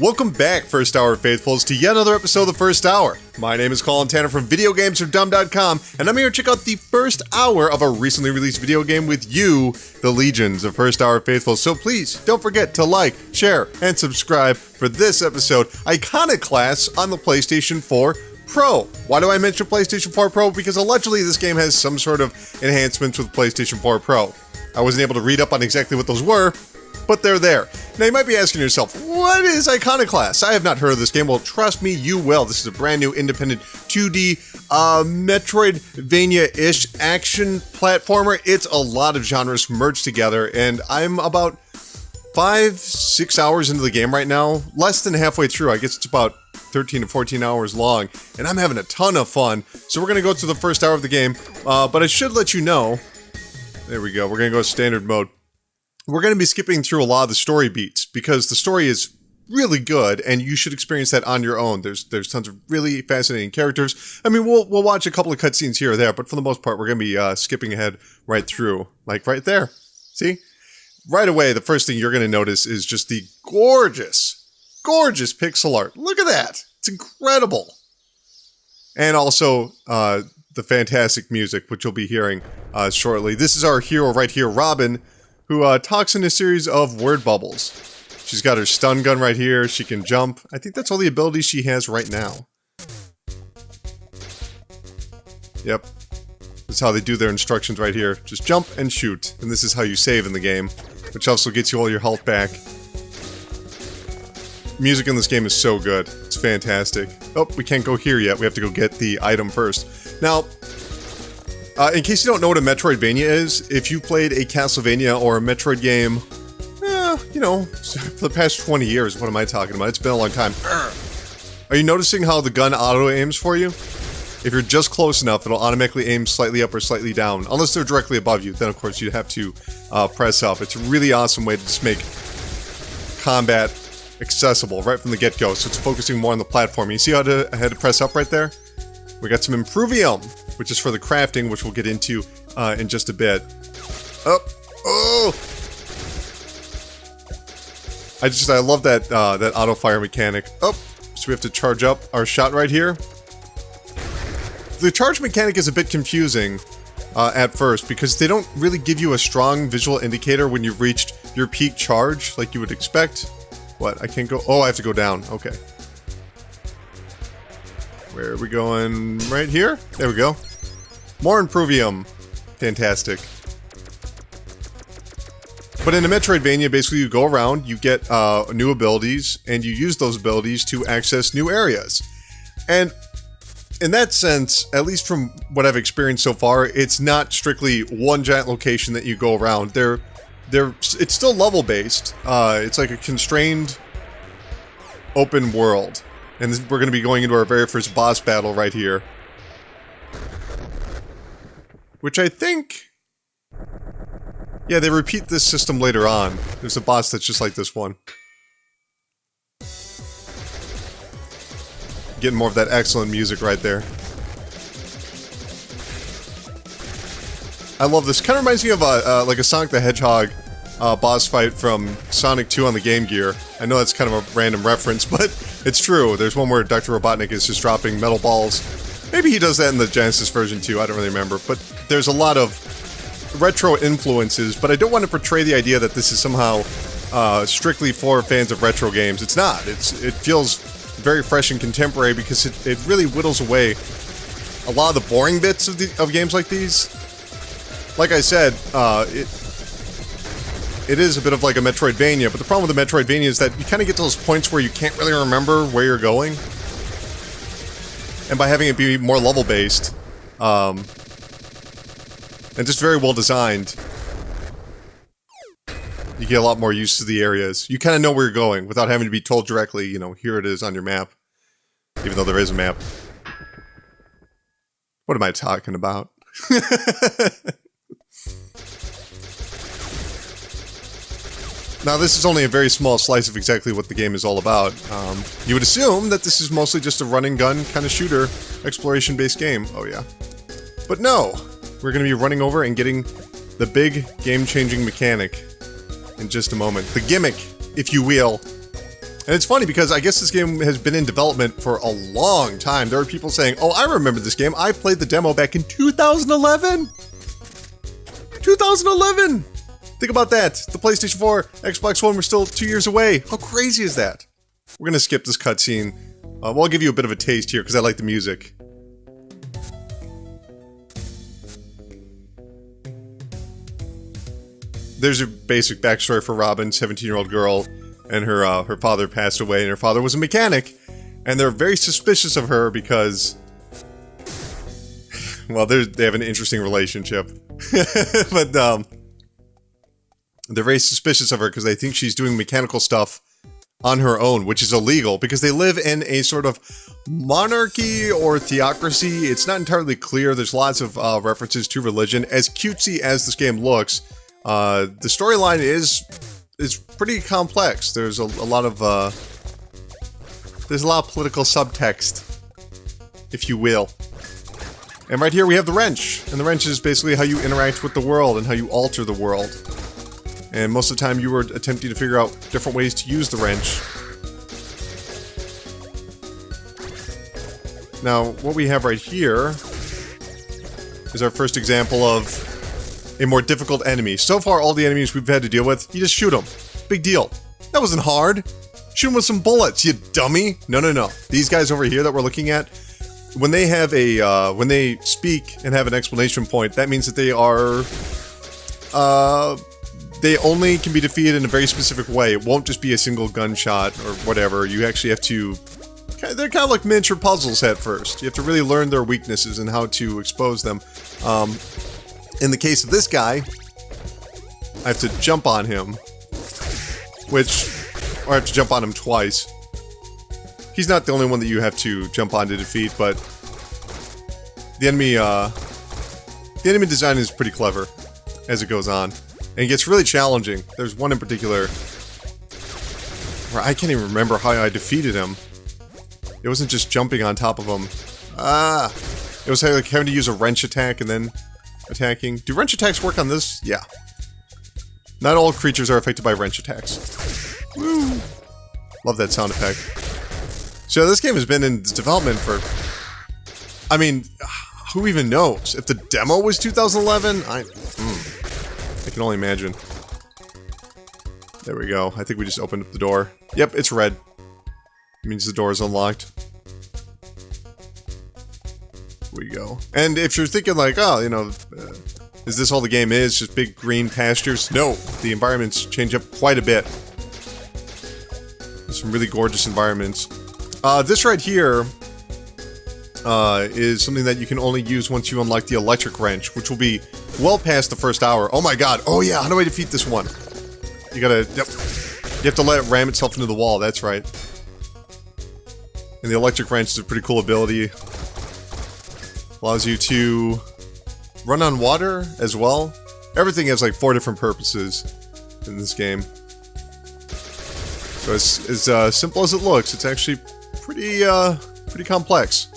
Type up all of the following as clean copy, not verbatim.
Welcome back, First Hour Faithfuls, to yet another episode of the First Hour. My name is Colin Tanner from VideoGamesAreDumb.com, and I'm here to check out the first hour of a recently released video game with you, the legions of First Hour Faithfuls. So please, don't forget to like, share, and subscribe for this episode, Iconoclasts on the PlayStation 4 Pro. Why do I mention PlayStation 4 Pro? Because allegedly this game has some sort of enhancements with PlayStation 4 Pro. I wasn't able to read up on exactly what those were, but they're there. Now you might be asking yourself, what is Iconoclast? I have not heard of this game. Well, trust me, you will. This is a brand new independent 2D Metroidvania-ish action platformer. It's a lot of genres merged together, and I'm about 5-6 hours into the game right now. Less than halfway through. I guess it's about 13 to 14 hours long, and I'm having a ton of fun. So we're going to go through the first hour of the game, but I should let you know, there we go, we're going to go standard mode. We're going to be skipping through a lot of the story beats because the story is really good and you should experience that on your own. There's tons of really fascinating characters. I mean, we'll watch a couple of cutscenes here or there, but for the most part, we're going to be skipping ahead right through, like right there. See? Right away, the first thing you're going to notice is just the gorgeous pixel art. Look at that. It's incredible. And also, the fantastic music, which you'll be hearing shortly. This is our hero right here, Robin, who talks in a series of word bubbles. She's got her stun gun right here. She can jump. I think that's all the abilities she has right now. Yep. That's how they do their instructions right here. Just jump and shoot. And this is how you save in the game, which also gets you all your health back. Music in this game is so good. It's fantastic. Oh, we can't go here yet. We have to go get the item first. Now, in case you don't know what a Metroidvania is, if you played a Castlevania or a Metroid game, you know, for the past 20 years, what am I talking about? It's been a long time. Are you noticing how the gun auto-aims for you? If you're just close enough, it'll automatically aim slightly up or slightly down. Unless they're directly above you, then of course you'd have to press up. It's a really awesome way to just make combat accessible right from the get-go, so it's focusing more on the platform. You see how I had to press up right there? We got some Improvium, which is for the crafting, which we'll get into in just a bit. Oh! I love that that auto fire mechanic. Oh, so we have to charge up our shot right here. The charge mechanic is a bit confusing at first because they don't really give you a strong visual indicator when you've reached your peak charge like you would expect. What? I can't go. Oh, I have to go down. Okay. Where are we going? Right here? There we go. More Improvium. Fantastic. But in a Metroidvania, basically you go around, you get new abilities, and you use those abilities to access new areas. And in that sense, at least from what I've experienced so far, it's not strictly one giant location that you go around. It's still level-based. It's like a constrained open world. And we're going to be going into our very first boss battle right here. Which I think... Yeah, they repeat this system later on. There's a boss that's just like this one. Getting more of that excellent music right there. I love this. Kind of reminds me of like a Sonic the Hedgehog boss fight from Sonic 2 on the Game Gear. I know that's kind of a random reference, but it's true. There's one where Dr. Robotnik is just dropping metal balls. Maybe he does that in the Genesis version too, I don't really remember. But there's a lot of retro influences, but I don't want to portray the idea that this is somehow strictly for fans of retro games. It's not. It feels very fresh and contemporary because it really whittles away a lot of the boring bits of games like these. Like I said, it is a bit of like a Metroidvania, but the problem with the Metroidvania is that you kind of get to those points where you can't really remember where you're going. And by having it be more level-based, and just very well designed, you get a lot more used to the areas. You kind of know where you're going without having to be told directly, you know, here it is on your map. Even though there is a map. What am I talking about? Now, this is only a very small slice of exactly what the game is all about. You would assume that this is mostly just a run-and-gun kind of shooter, exploration-based game. Oh, yeah. But no! We're going to be running over and getting the big game-changing mechanic in just a moment. The gimmick, if you will. And it's funny because I guess this game has been in development for a long time. There are people saying, oh, I remember this game. I played the demo back in 2011. 2011! Think about that. The PlayStation 4, Xbox One were still 2 years away. How crazy is that? We're going to skip this cutscene. Well, I'll give you a bit of a taste here because I like the music. There's a basic backstory for Robin, 17-year-old girl, and her father passed away, and her father was a mechanic, and they're very suspicious of her because, well, they have an interesting relationship, but they're very suspicious of her because they think she's doing mechanical stuff on her own, which is illegal because they live in a sort of monarchy or theocracy. It's not entirely clear. There's lots of references to religion. As cutesy as this game looks, the storyline is pretty complex. There's a lot of political subtext, if you will. And right here we have the wrench, and the wrench is basically how you interact with the world and how you alter the world. And most of the time you were attempting to figure out different ways to use the wrench. Now, what we have right here is our first example of a more difficult enemy. So far, all the enemies we've had to deal with, you just shoot them. Big deal. That wasn't hard. Shoot them with some bullets, you dummy. No. These guys over here that we're looking at, when they have when they speak and have an exclamation point, that means that they are, they only can be defeated in a very specific way. It won't just be a single gunshot or whatever. You actually have to... They're kind of like miniature puzzles at first. You have to really learn their weaknesses and how to expose them. In the case of this guy, I have to jump on him. Or I have to jump on him twice. He's not the only one that you have to jump on to defeat, but... The enemy design is pretty clever as it goes on. And it gets really challenging. There's one in particular where I can't even remember how I defeated him. It wasn't just jumping on top of him. It was like having to use a wrench attack and then attacking. Do wrench attacks work on this? Yeah. Not all creatures are affected by wrench attacks. Woo! Love that sound effect. So this game has been in development for... I mean, who even knows? If the demo was 2011, I can only imagine. There we go. I think we just opened up the door. Yep, it's red. It means the door is unlocked. Here we go. And if you're thinking like, oh, you know, is this all the game is? Just big green pastures? No, the environments change up quite a bit. There's some really gorgeous environments. This right here is something that you can only use once you unlock the electric wrench, which will be well past the first hour. Oh my god. Oh yeah, how do I defeat this one? You gotta... Yep. You have to let it ram itself into the wall, that's right. And the electric wrench is a pretty cool ability. Allows you to run on water as well. Everything has like 4 different purposes in this game. So it's as simple as it looks. It's actually pretty complex.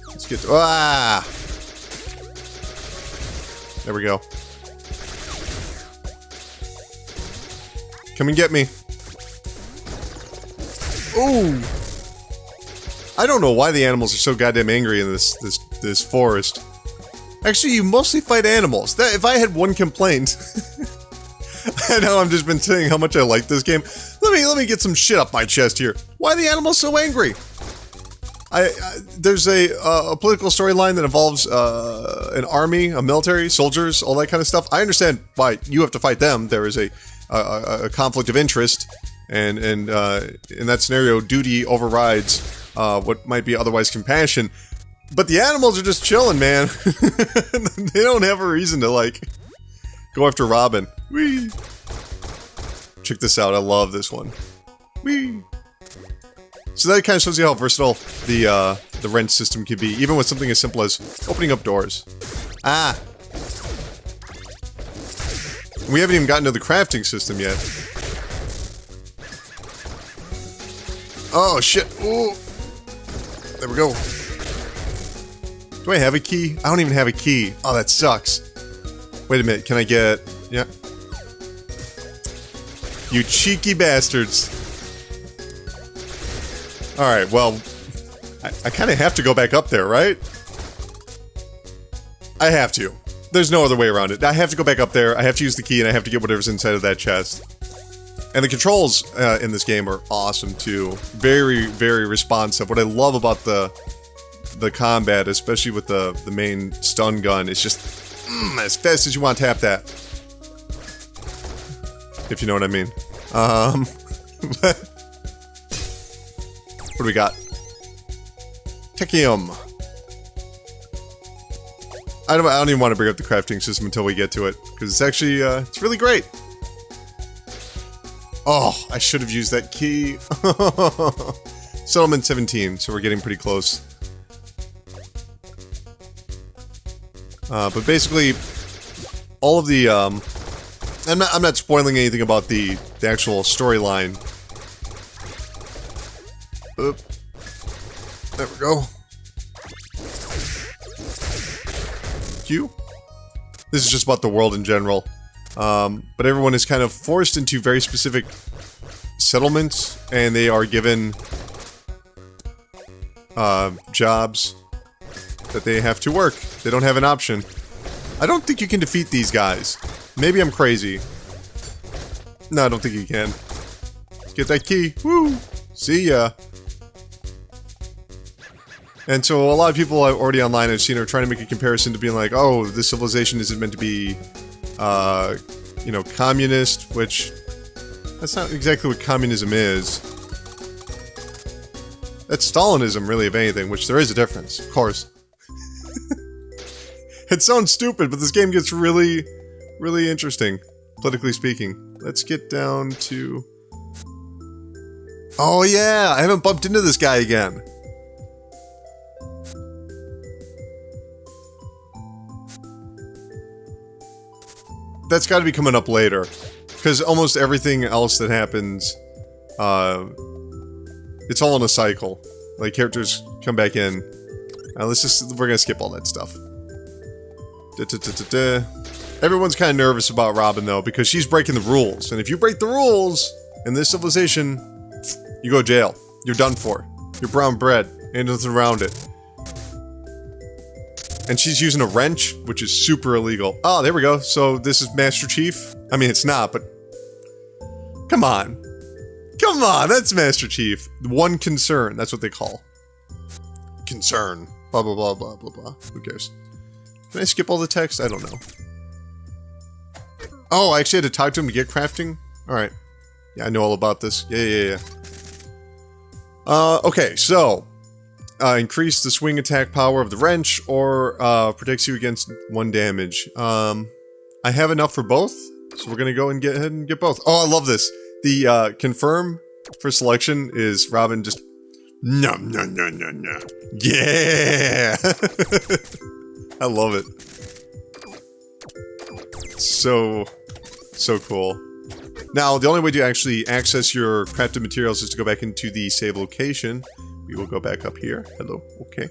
Let's get to... There we go. Come and get me. Ooh! I don't know why the animals are so goddamn angry in this forest. Actually, you mostly fight animals. That, if I had one complaint... I know I've just been saying how much I like this game. Let me get some shit up my chest here. Why are the animals so angry? There's a political storyline that involves an army, a military, soldiers, all that kind of stuff. I understand why you have to fight them. There is a conflict of interest, and in that scenario, duty overrides what might be otherwise compassion. But the animals are just chilling, man. They don't have a reason to like go after Robin. Whee! Check this out. I love this one. Whee! So that kind of shows you how versatile the wrench system can be, even with something as simple as opening up doors. Ah! We haven't even gotten to the crafting system yet. Oh, shit. Ooh! There we go. Do I have a key? I don't even have a key. Oh, that sucks. Wait a minute. Can I get... Yeah. You cheeky bastards. Alright, well, I kind of have to go back up there, right? I have to. There's no other way around it. I have to go back up there, I have to use the key, and I have to get whatever's inside of that chest. And the controls in this game are awesome, too. Very, very responsive. What I love about the combat, especially with the main stun gun, is just as fast as you want to tap that. If you know what I mean. What do we got? Techium. I don't even want to bring up the crafting system until we get to it, because it's actually, it's really great. Oh, I should have used that key. Settlement 17, so we're getting pretty close. But basically, all of the, I'm not spoiling anything about the actual storyline. Oop. There we go. Q. This is just about the world in general. But everyone is kind of forced into very specific settlements, and they are given jobs that they have to work. They don't have an option. I don't think you can defeat these guys. Maybe I'm crazy. No, I don't think you can. Let's get that key. Woo! See ya. And so a lot of people already online I've seen are trying to make a comparison to being like, oh, this civilization isn't meant to be, you know, communist, which that's not exactly what communism is. That's Stalinism, really, if anything, which there is a difference, of course. It sounds stupid, but this game gets really, really interesting, politically speaking. Let's get down to... Oh yeah, I haven't bumped into this guy again. That's got to be coming up later, because almost everything else that happens, it's all in a cycle. Like, characters come back in. We're gonna skip all that stuff. Everyone's kind of nervous about Robin, though, because she's breaking the rules. And if you break the rules in this civilization, you go to jail. You're done for. You're brown bread. Ain't nothing around it. And she's using a wrench, which is super illegal. Oh, there we go. So this is Master Chief? I mean, it's not, but... Come on. Come on, that's Master Chief. One concern, that's what they call. Concern. Blah, blah, blah, blah, blah, blah. Who cares? Can I skip all the text? I don't know. Oh, I actually had to talk to him to get crafting? Alright. Yeah, I know all about this. Yeah. Okay, so... increase the swing attack power of the wrench, or protects you against 1 damage. I have enough for both, so we're gonna go and get ahead and get both. Oh, I love this. The confirm for selection is Robin just no. Yeah, I love it. So cool. Now, the only way to actually access your crafted materials is to go back into the save location. We will go back up here. Hello. Okay.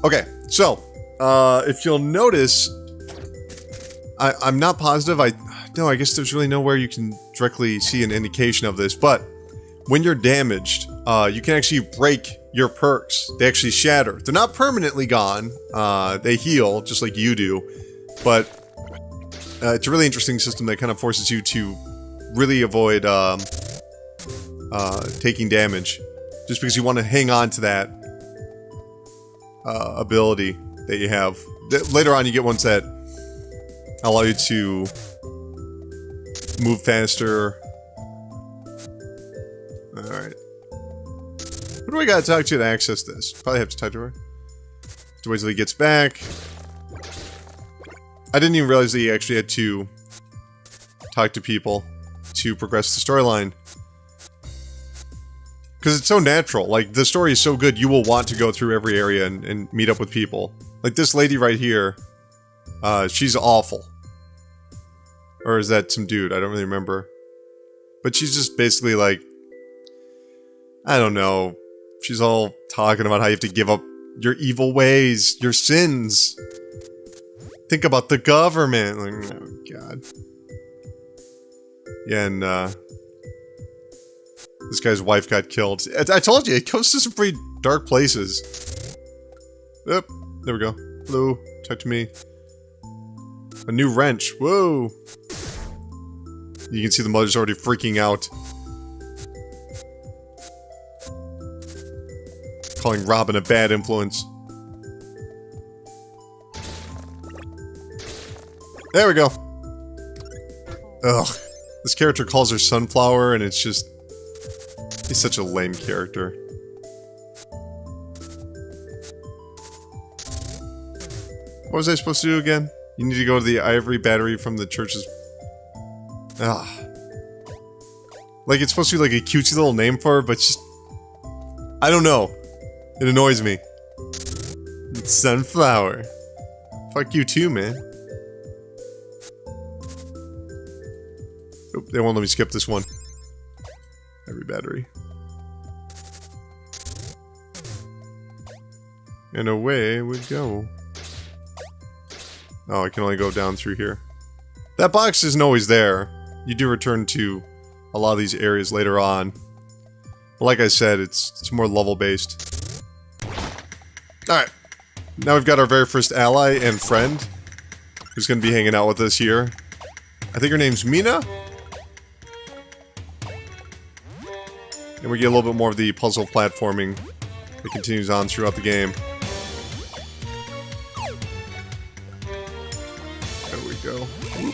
Okay, so, if you'll notice, I'm not positive. No, I guess there's really nowhere you can directly see an indication of this, but when you're damaged, you can actually break your perks. They actually shatter. They're not permanently gone. They heal, just like you do, but it's a really interesting system that kind of forces you to really avoid taking damage, just because you want to hang on to that ability that you have. Later on, you get ones that allow you to move faster. Alright. Who do I gotta talk to access this? Probably have to talk to her. To wait till he gets back. I didn't even realize that you actually had to talk to people to progress the storyline. Because it's so natural. Like, the story is so good, you will want to go through every area and meet up with people. Like, this lady right here, she's awful. Or is that some dude? I don't really remember. But she's just basically like, I don't know. She's all talking about how you have to give up your evil ways, your sins. Think about the government. Like, oh, God. Yeah, and this guy's wife got killed. I told you, it goes to some pretty dark places. Yep, there we go. Hello, talk to me. A new wrench. Whoa. You can see the mother's already freaking out. Calling Robin a bad influence. There we go. Ugh. This character calls her Sunflower, and it's just... He's such a lame character. What was I supposed to do again? You need to go to the ivory battery from the church's... Ah. Like, it's supposed to be like a cutesy little name for her, but just... I don't know. It annoys me. It's Sunflower. Fuck you too, man. Oop, they won't let me skip this one. Every battery. And away we go. Oh, I can only go down through here. That box isn't always there. You do return to a lot of these areas later on. But like I said, it's more level-based. Alright. Now we've got our very first ally and friend, who's going to be hanging out with us here. I think her name's Mina? And we get a little bit more of the puzzle platforming that continues on throughout the game. There we go. Whoop.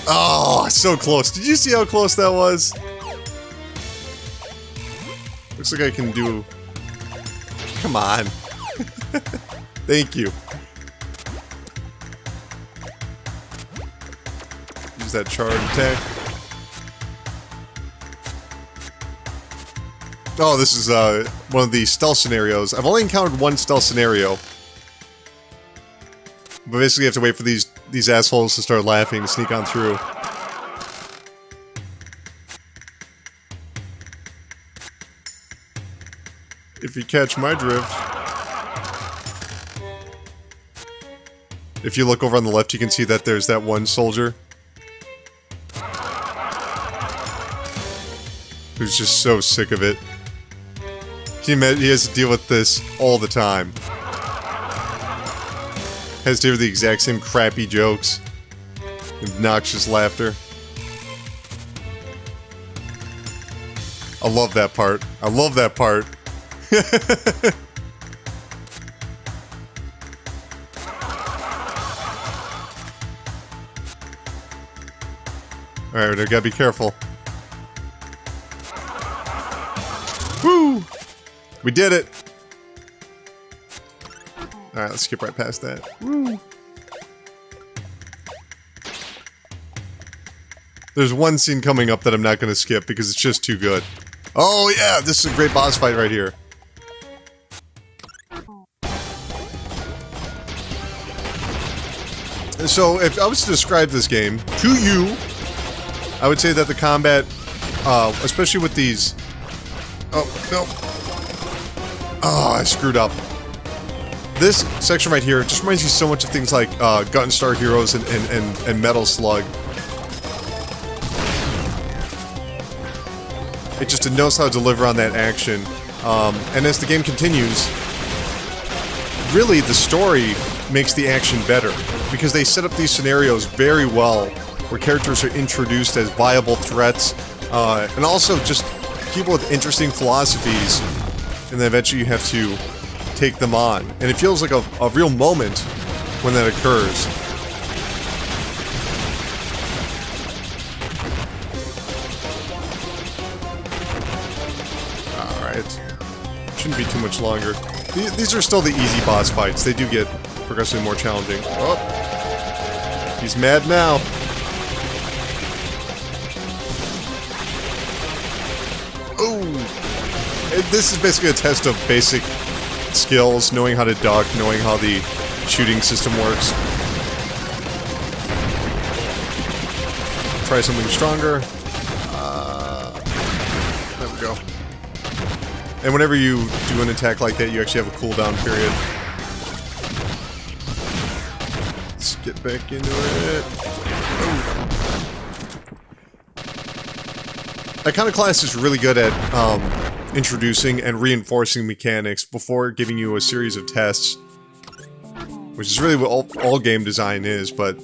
Oh, so close. Did you see how close that was? Looks like I can do... Come on. Thank you. Use that charge attack. Oh, this is one of the stealth scenarios. I've only encountered one stealth scenario. But basically you have to wait for these assholes to start laughing to sneak on through. If you catch my drift. If you look over on the left, you can see that there's that one soldier who's just so sick of it. Can you imagine? He has to deal with this all the time. Has to hear the exact same crappy jokes. Obnoxious laughter. I love that part. I love that part. Alright, I gotta be careful. Woo! We did it! Alright, let's skip right past that. Woo! There's one scene coming up that I'm not gonna skip because it's just too good. Oh yeah, this is a great boss fight right here. So, if I was to describe this game to you, I would say that the combat, especially with these... Oh, no. Oh, I screwed up. This section right here just reminds you so much of things like Gun Star Heroes and Metal Slug. It just knows how to deliver on that action. And as the game continues, really the story makes the action better. Because they set up these scenarios very well, where characters are introduced as viable threats, and also just people with interesting philosophies, and then eventually you have to take them on. And it feels like a real moment when that occurs. Alright. Shouldn't be too much longer. These are still the easy boss fights. They do get progressively more challenging. Oh. He's mad now. Ooh. This is basically a test of basic skills, knowing how to duck, knowing how the shooting system works. Try something stronger. There we go. And whenever you do an attack like that, you actually have a cooldown period. Get back into it. Oh. Iconoclast is really good at introducing and reinforcing mechanics before giving you a series of tests, which is really what all game design is, but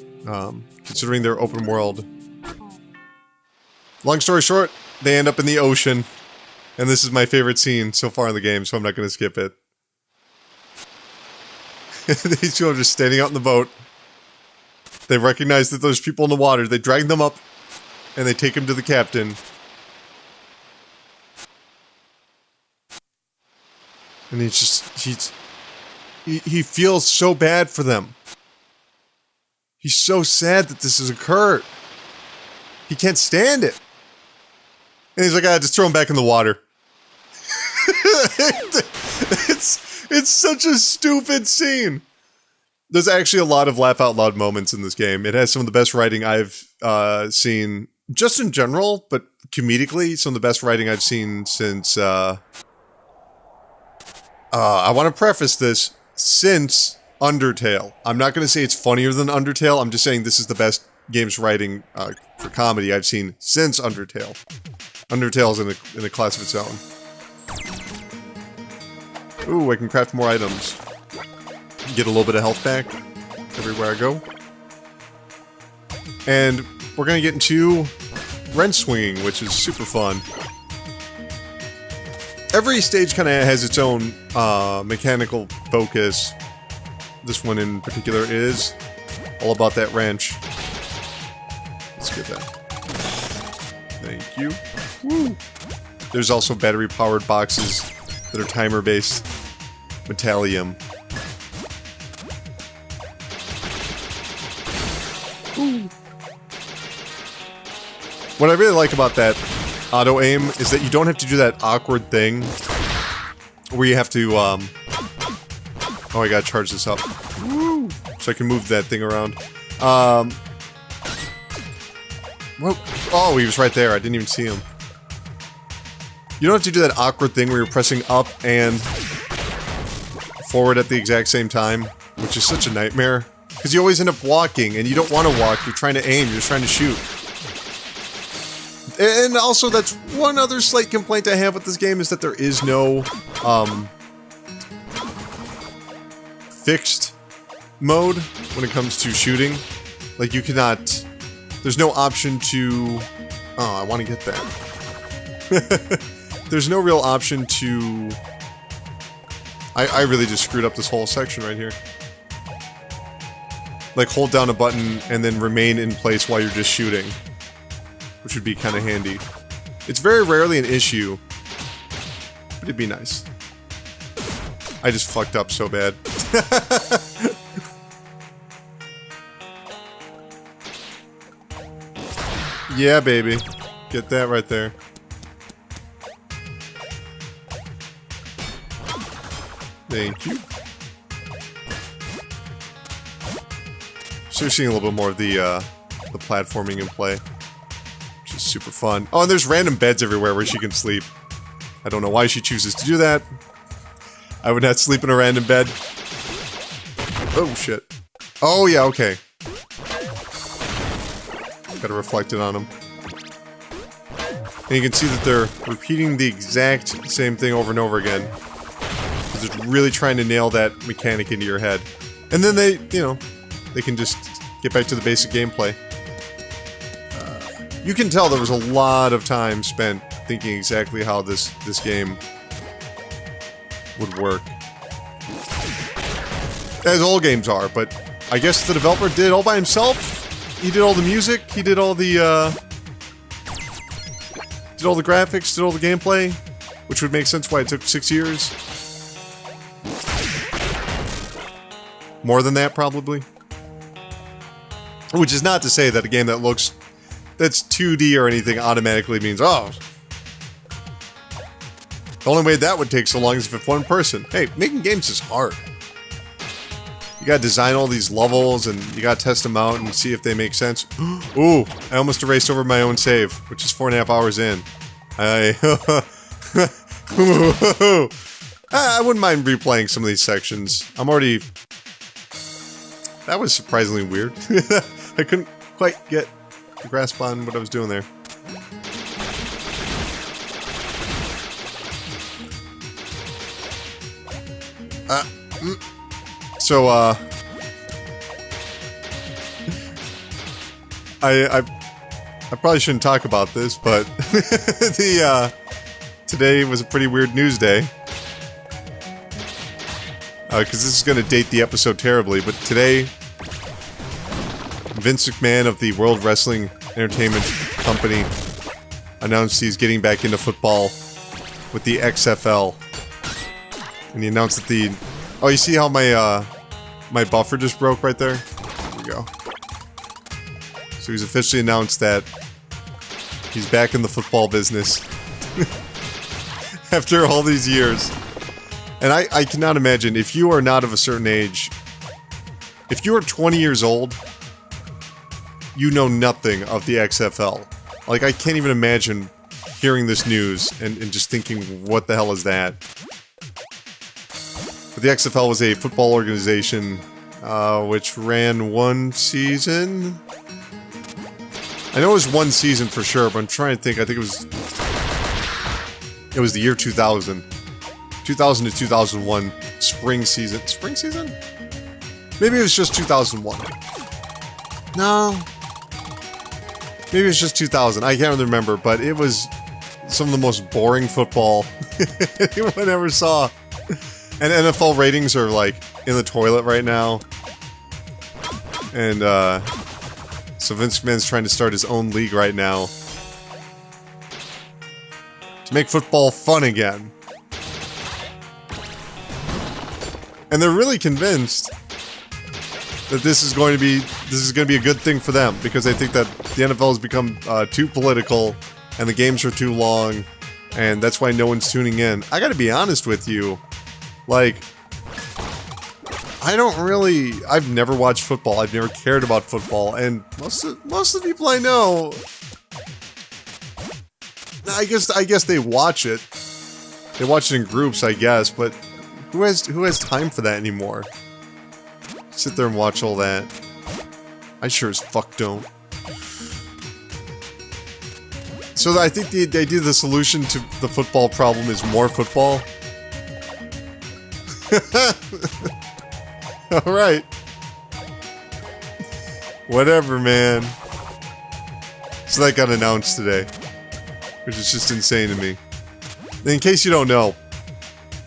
considering their open world. Long story short, they end up in the ocean, and this is my favorite scene so far in the game, so I'm not going to skip it. These two are just standing out in the boat. They recognize that there's people in the water. They drag them up, and they take them to the captain. And he feels so bad for them. He's so sad that this has occurred. He can't stand it. And he's like, just throw him back in the water. It's such a stupid scene. There's actually a lot of laugh out loud moments in this game. It has some of the best writing I've seen, just in general, but comedically, some of the best writing I've seen since, I want to preface this, since Undertale. I'm not going to say it's funnier than Undertale, I'm just saying this is the best games writing for comedy I've seen since Undertale. Undertale's in a class of its own. Ooh, I can craft more items. Get a little bit of health back everywhere I go. And we're going to get into wrench swinging, which is super fun. Every stage kind of has its own mechanical focus. This one in particular is all about that wrench. Let's get that. Thank you. Woo! There's also battery-powered boxes that are timer-based. Metallium. Ooh. What I really like about that auto-aim is that you don't have to do that awkward thing where you have to, oh, I gotta charge this up. Woo! So I can move that thing around. Well, oh, he was right there. I didn't even see him. You don't have to do that awkward thing where you're pressing up and forward at the exact same time, which is such a nightmare. Because you always end up walking, and you don't want to walk. You're trying to aim. You're just trying to shoot. And also, that's one other slight complaint I have with this game, is that there is no fixed mode when it comes to shooting. Like, you cannot... There's no option to... Oh, I want to get that. There's no real option to... I really just screwed up this whole section right here. Like, hold down a button and then remain in place while you're just shooting. Which would be kind of handy. It's very rarely an issue. But it'd be nice. I just fucked up so bad. Yeah, baby. Get that right there. Thank you. So you're seeing a little bit more of the platforming in play. Which is super fun. Oh, and there's random beds everywhere where she can sleep. I don't know why she chooses to do that. I would not sleep in a random bed. Oh, shit. Oh, yeah, okay. Gotta reflect it on them. And you can see that they're repeating the exact same thing over and over again. Because they're really trying to nail that mechanic into your head. And then they, you know, they can just get back to the basic gameplay. You can tell there was a lot of time spent thinking exactly how this game would work. As all games are, but I guess the developer did it all by himself. He did all the music, he did all the graphics, did all the gameplay, which would make sense why it took 6 years. More than that, probably. Which is not to say that a game that's 2D or anything automatically means, oh. The only way that would take so long is if it's one person. Hey, making games is hard. You gotta design all these levels, and you gotta test them out and see if they make sense. Ooh, I almost erased over my own save, which is 4.5 hours in. I wouldn't mind replaying some of these sections. I'm already... That was surprisingly weird. I couldn't quite get a grasp on what I was doing there. So, I probably shouldn't talk about this, but today was a pretty weird news day. Because this is going to date the episode terribly, but today, Vince McMahon of the World Wrestling Entertainment Company announced he's getting back into football with the XFL. And he announced that the... Oh, you see how my buffer just broke right there? There we go. So he's officially announced that he's back in the football business. After all these years. And I cannot imagine, if you are not of a certain age, if you are 20 years old, you know nothing of the XFL. Like, I can't even imagine hearing this news and just thinking, what the hell is that? But the XFL was a football organization which ran one season. I know it was one season for sure, but I'm trying to think. I think it was the year 2000. 2000 to 2001 spring season. Spring season? Maybe it was just 2001. No. Maybe it was just 2000. I can't remember, but it was some of the most boring football anyone ever saw. And NFL ratings are like in the toilet right now. And so Vince McMahon's trying to start his own league right now to make football fun again. And they're really convinced that this is going to be a good thing for them, because they think that the NFL has become too political and the games are too long, and that's why no one's tuning in. I gotta be honest with you, like, I've never watched football, I've never cared about football, and most of the people I know, I guess they watch it. They watch it in groups, I guess, but who has time for that anymore? Sit there and watch all that. I sure as fuck don't. So I think the idea, the solution to the football problem is more football. Alright. Whatever, man. So that got announced today, which is just insane to me. In case you don't know,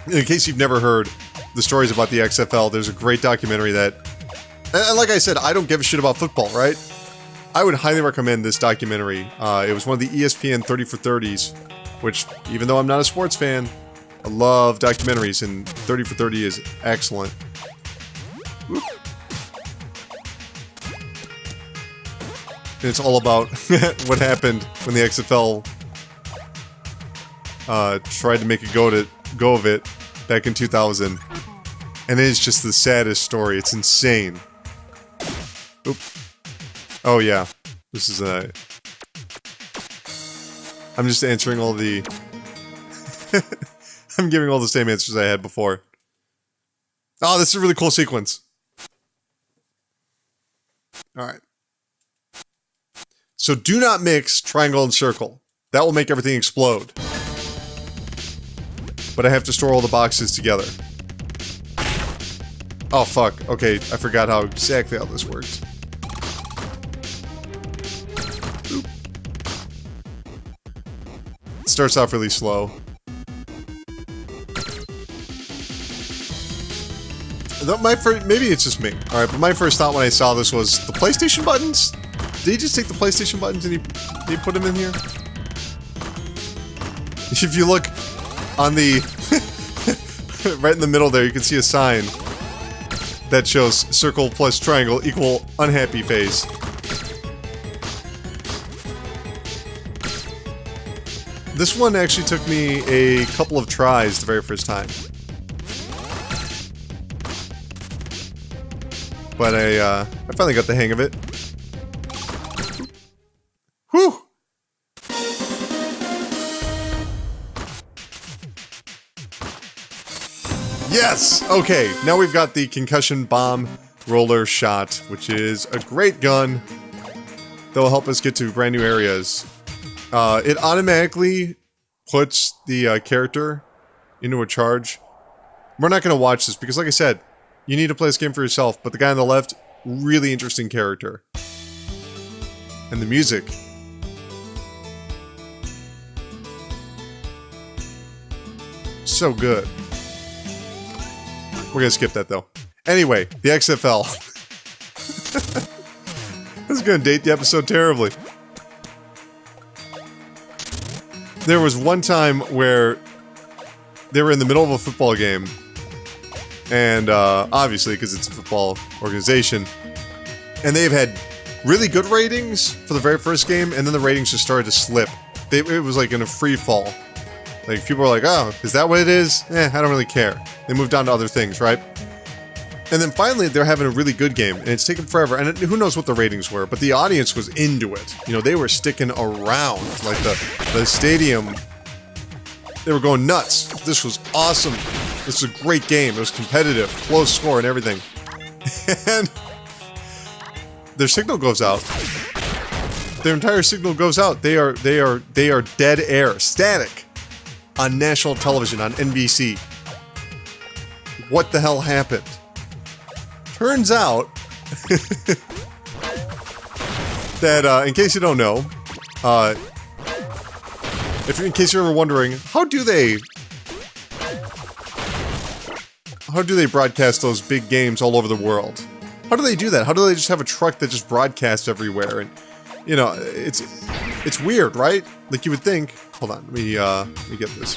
in case you've never heard the stories about the XFL, there's a great documentary that... And like I said, I don't give a shit about football, right? I would highly recommend this documentary. It was one of the ESPN 30 for 30s, which, even though I'm not a sports fan, I love documentaries, and 30 for 30 is excellent. Whoop. And it's all about what happened when the XFL tried to make a go of it back in 2000, and it is just the saddest story. It's insane. Oop. Oh yeah, this is I'm just answering all the I'm giving all the same answers I had before. Oh, this is a really cool sequence. Alright. So do not mix triangle and circle. That will make everything explode. But I have to store all the boxes together. Oh fuck, okay, I forgot how exactly how this works. Oop. It starts off really slow. Maybe it's just me. Alright, but my first thought when I saw this was, the PlayStation buttons? Did he just take the PlayStation buttons and he put them in here? If you look on the... right in the middle there, you can see a sign that shows circle plus triangle equal unhappy face. This one actually took me a couple of tries the very first time. But I finally got the hang of it. Whew! Yes! Okay, now we've got the concussion bomb roller shot, which is a great gun that will help us get to brand new areas. It automatically puts the character into a charge. We're not going to watch this because, like I said, you need to play this game for yourself, but the guy on the left, really interesting character. And the music. So good. We're going to skip that, though. Anyway, the XFL. This is going to date the episode terribly. There was one time where they were in the middle of a football game. And obviously, because it's a football organization. And they've had really good ratings for the very first game. And then the ratings just started to slip. It was like in a free fall. Like, people were like, oh, is that what it is? I don't really care. They moved on to other things, right? And then finally, they're having a really good game, and it's taken forever, and who knows what the ratings were, but the audience was into it. You know, they were sticking around, like the stadium. They were going nuts. This was awesome. This was a great game. It was competitive, close score and everything. And their signal goes out. Their entire signal goes out. They are dead air, static. On national television, on NBC. What the hell happened? Turns out that, in case you don't know, in case you're ever wondering, how do they broadcast those big games all over the world? How do they do that? How do they just have a truck that just broadcasts everywhere? And, you know, it's weird, right? Like, you would think. Hold on, let me get this.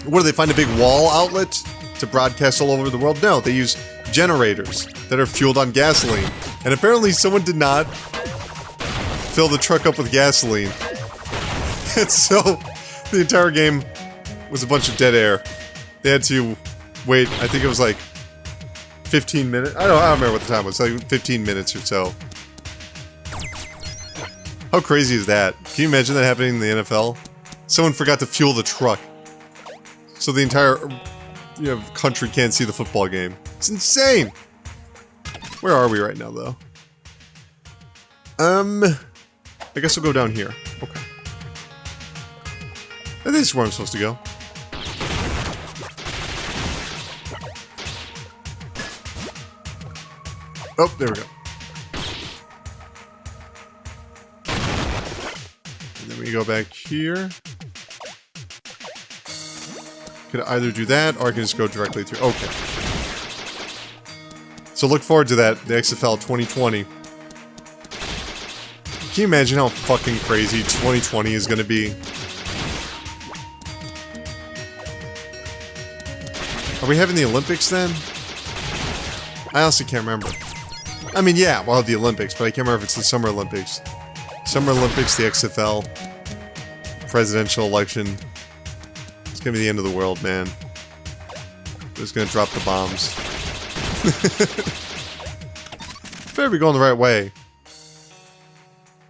What do they find, a big wall outlet to broadcast all over the world? No, they use generators that are fueled on gasoline. And apparently someone did not fill the truck up with gasoline. And so the entire game was a bunch of dead air. They had to wait, I think it was like 15 minutes. I don't remember what the time was, like 15 minutes or so. How crazy is that? Can you imagine that happening in the NFL? Someone forgot to fuel the truck. So the entire country can't see the football game. It's insane! Where are we right now, though? I guess we'll go down here. Okay. I think this is where I'm supposed to go. Oh, there we go. We go back here. Could either do that, or I can just go directly through. Okay. So look forward to that, the XFL 2020. Can you imagine how fucking crazy 2020 is gonna be? Are we having the Olympics then? I honestly can't remember. I mean, yeah, we'll have the Olympics, but I can't remember if it's the Summer Olympics. Summer Olympics, the XFL. Presidential election. It's gonna be the end of the world, man. They're just gonna drop the bombs. Better be going the right way.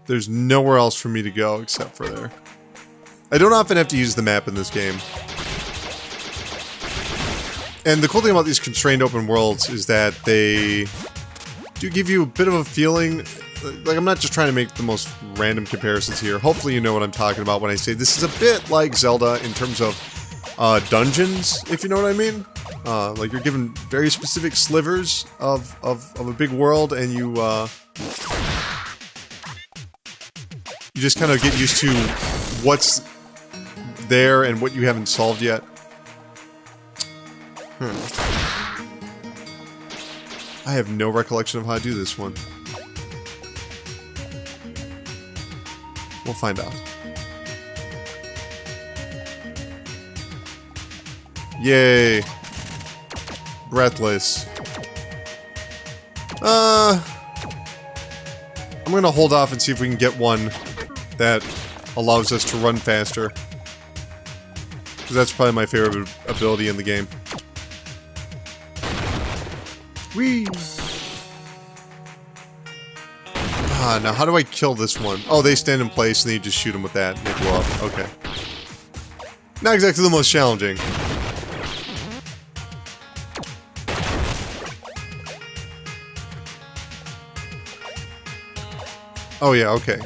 There's nowhere else for me to go except for there. I don't often have to use the map in this game. And the cool thing about these constrained open worlds is that they do give you a bit of a feeling. Like, I'm not just trying to make the most random comparisons here. Hopefully you know what I'm talking about when I say this is a bit like Zelda in terms of dungeons, if you know what I mean. Like, you're given very specific slivers of a big world, and you just kind of get used to what's there and what you haven't solved yet. I have no recollection of how to do this one. We'll find out. Yay. Breathless. I'm gonna hold off and see if we can get one that allows us to run faster. Because that's probably my favorite ability in the game. Whee! Now how do I kill this one? Oh, they stand in place and then you just shoot them with that and they blow up. Okay. Not exactly the most challenging. Oh yeah, okay.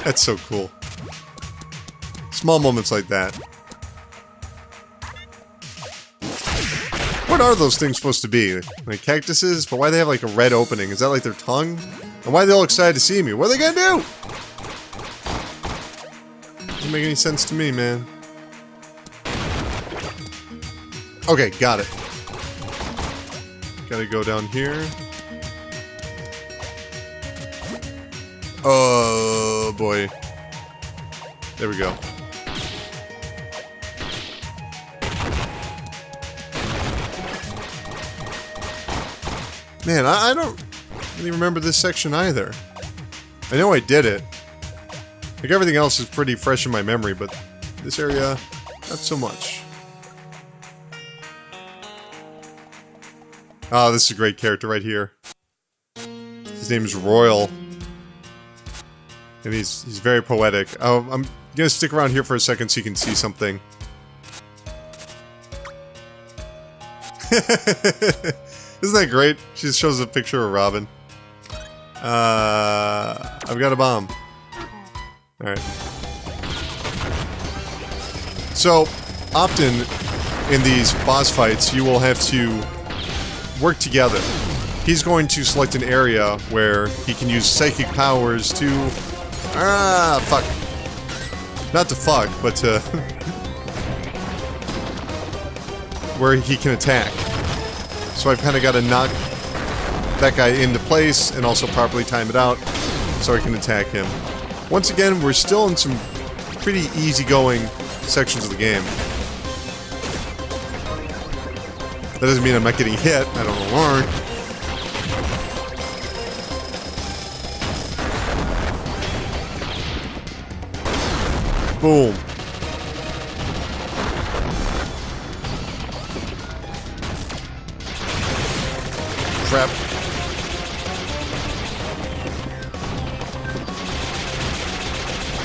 That's so cool. Small moments like that. What are those things supposed to be? Like cactuses? But why do they have like a red opening? Is that like their tongue? And why are they all excited to see me? What are they gonna do? Doesn't make any sense to me, man. Okay, got it. Gotta go down here. Oh boy. There we go. Man, I don't really remember this section either. I know I did it. Like everything else is pretty fresh in my memory, but this area, not so much. Oh, this is a great character right here. His name is Royal. And he's very poetic. Oh, I'm gonna stick around here for a second so you can see something. Isn't that great? She just shows a picture of Robin. I've got a bomb. Alright. So, often in these boss fights, you will have to work together. He's going to select an area where he can use psychic powers to... fuck. Not to fuck, but to... where he can attack. So I've kind of got to knock that guy into place and also properly time it out so I can attack him. Once again, we're still in some pretty easygoing sections of the game. That doesn't mean I'm not getting hit. I don't know why. Boom. Crap.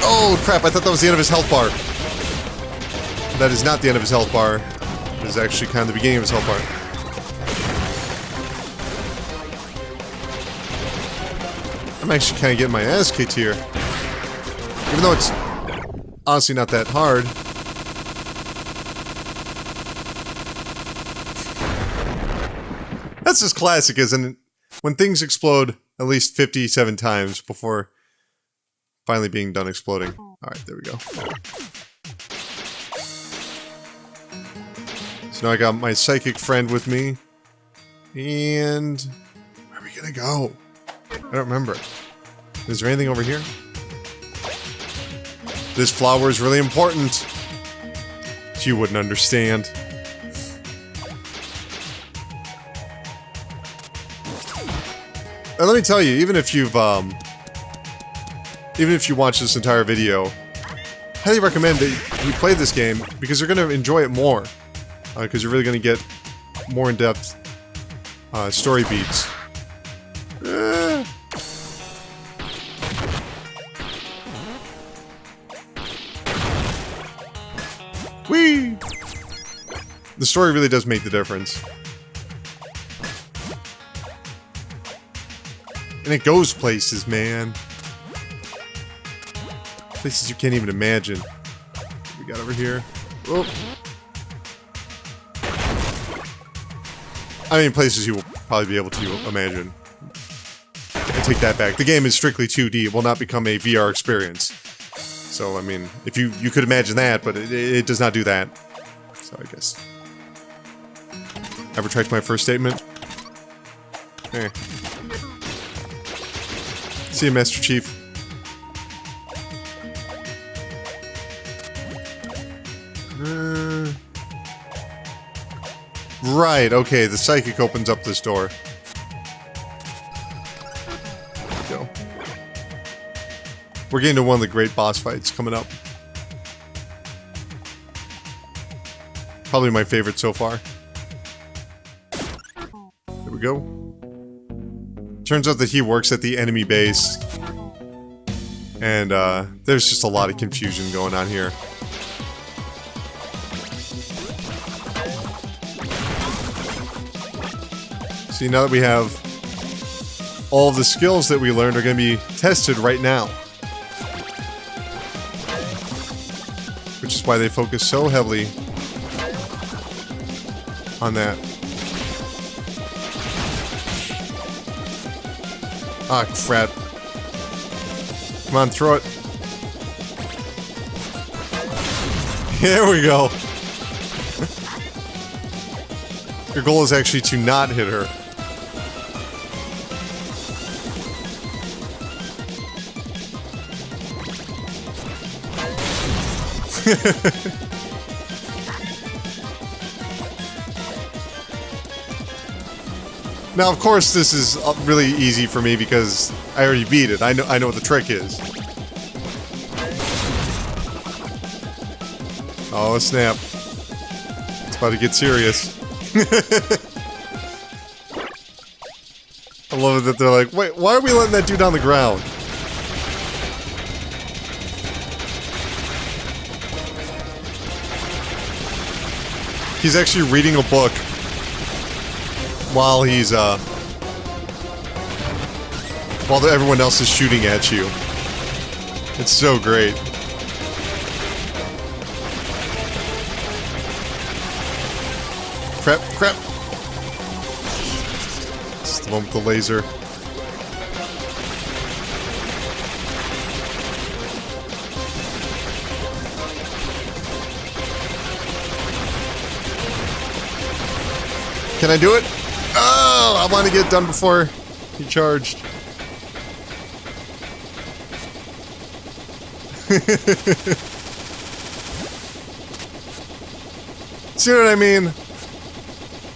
Oh, crap. I thought that was the end of his health bar. That is not the end of his health bar. It is actually kind of the beginning of his health bar. I'm actually kind of getting my ass kicked here. Even though it's honestly not that hard. That's just classic, isn't it? When things explode at least 57 times before finally being done exploding. Alright, there we go. So now I got my psychic friend with me. And... where are we gonna go? I don't remember. Is there anything over here? This flower is really important. You wouldn't understand. And let me tell you, even if you watch this entire video, I highly recommend that you play this game because you're going to enjoy it more. Because you're really going to get more in-depth story beats. Whee! The story really does make the difference. And it goes places, man. Places you can't even imagine. What we got over here? Oh. I mean, places you will probably be able to imagine. I take that back. The game is strictly 2D. It will not become a VR experience. So, I mean, if you could imagine that, but it does not do that. So, I guess. I retract my first statement. Eh. See you, Master Chief. Right, okay, the psychic opens up this door. There we go. We're getting to one of the great boss fights coming up. Probably my favorite so far. There we go. Turns out that he works at the enemy base. And, there's just a lot of confusion going on here. See, now that we have all of the skills that we learned are going to be tested right now. Which is why they focus so heavily on that. Ah, crap. Come on, throw it. There we go. Your goal is actually to not hit her. Now, of course, this is really easy for me because I already beat it. I know what the trick is. Oh, snap. It's about to get serious. I love it that they're like, wait, why are we letting that dude on the ground? He's actually reading a book while he's, while everyone else is shooting at you. It's so great. Crap, crap. It's the one with the laser. Can I do it? Oh, I want to get done before he charged. See what I mean?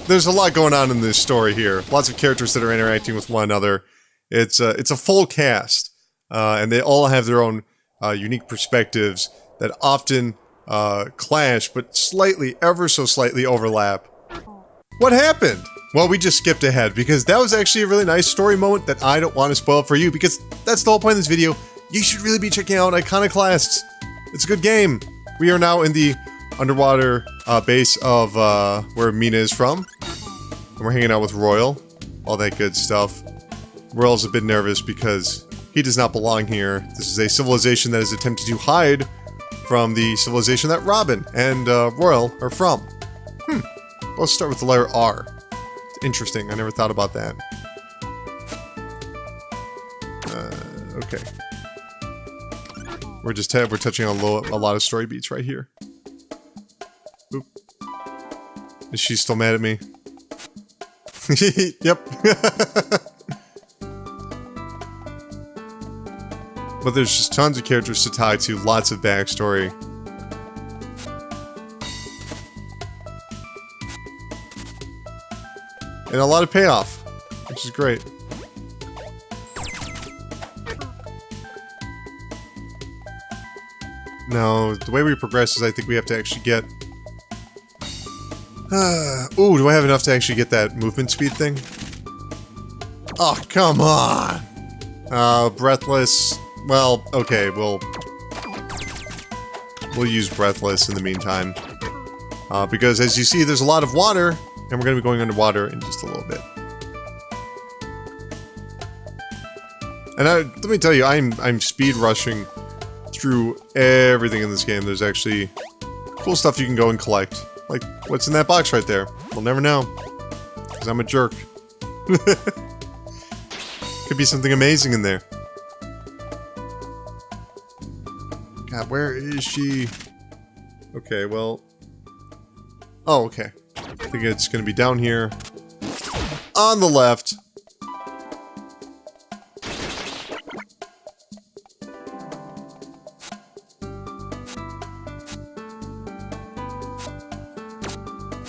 There's a lot going on in this story here. Lots of characters that are interacting with one another. It's a full cast, and they all have their own unique perspectives that often clash, but slightly, ever so slightly overlap. What happened? Well, we just skipped ahead because that was actually a really nice story moment that I don't want to spoil for you because that's the whole point of this video. You should really be checking out Iconoclasts. It's a good game. We are now in the underwater base of where Mina is from. And we're hanging out with Royal. All that good stuff. Royal's a bit nervous because he does not belong here. This is a civilization that has attempted to hide from the civilization that Robin and Royal are from. Let's start with the letter R. It's interesting. I never thought about that. Okay. We're touching on a lot of story beats right here. Oop. Is she still mad at me? Yep. But there's just tons of characters to tie to, lots of backstory. And a lot of payoff, which is great. Now, the way we progress is I think we have to actually get... ooh, do I have enough to actually get that movement speed thing? Oh, come on! Breathless... Well, okay, we'll use Breathless in the meantime. Because as you see, there's a lot of water, and we're going to be going underwater in just a little bit. And let me tell you, I'm speed rushing through everything in this game. There's actually cool stuff you can go and collect. Like, what's in that box right there? We'll never know. Because I'm a jerk. Could be something amazing in there. God, where is she? Okay, well... Oh, okay. I think it's gonna be down here. On the left.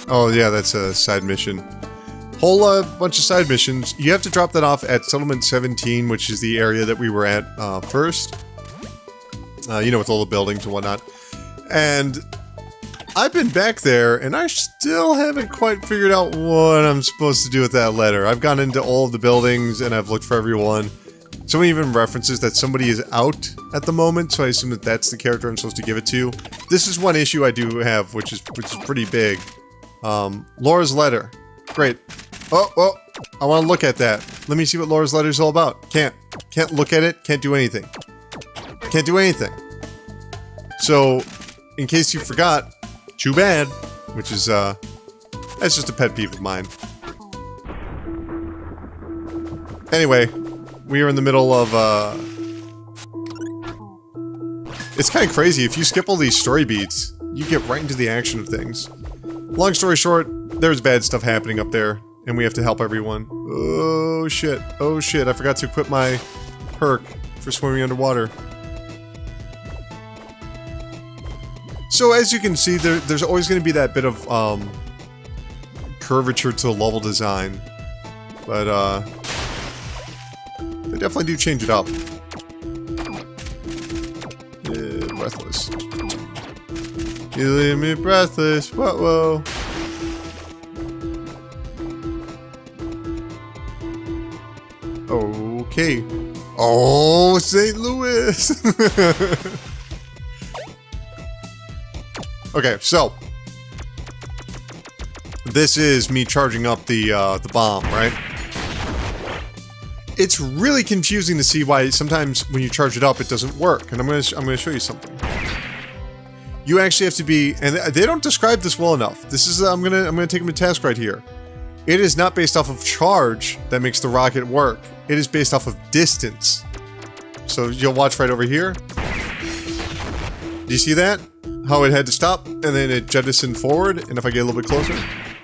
Oh yeah, that's a side mission. Whole bunch of side missions. You have to drop that off at Settlement 17, which is the area that we were at first. You know, with all the buildings and whatnot. And I've been back there, and I still haven't quite figured out what I'm supposed to do with that letter. I've gone into all of the buildings, and I've looked for everyone. Someone even references that somebody is out at the moment, so I assume that that's the character I'm supposed to give it to. This is one issue I do have, which is pretty big. Laura's letter. Great. Oh, I want to look at that. Let me see what Laura's letter's all about. Can't look at it. Can't do anything. Can't do anything. So, in case you forgot, too bad. Which is, that's just a pet peeve of mine. Anyway, we are in the middle of, it's kind of crazy. If you skip all these story beats, you get right into the action of things. Long story short, there's bad stuff happening up there, and we have to help everyone. Oh shit, I forgot to equip my perk for swimming underwater. So as you can see, there's always going to be that bit of curvature to the level design, but they definitely do change it up. Yeah, breathless. You leave me breathless. Whoa. Okay. Oh, St. Louis. Okay, so this is me charging up the bomb, right? It's really confusing to see why sometimes when you charge it up, it doesn't work, and I'm gonna show you something. You actually have to be, and they don't describe this well enough. This is I'm gonna take them to task right here. It is not based off of charge that makes the rocket work. It is based off of distance. So you'll watch right over here. Do you see that? How it had to stop, and then it jettisoned forward, and if I get a little bit closer,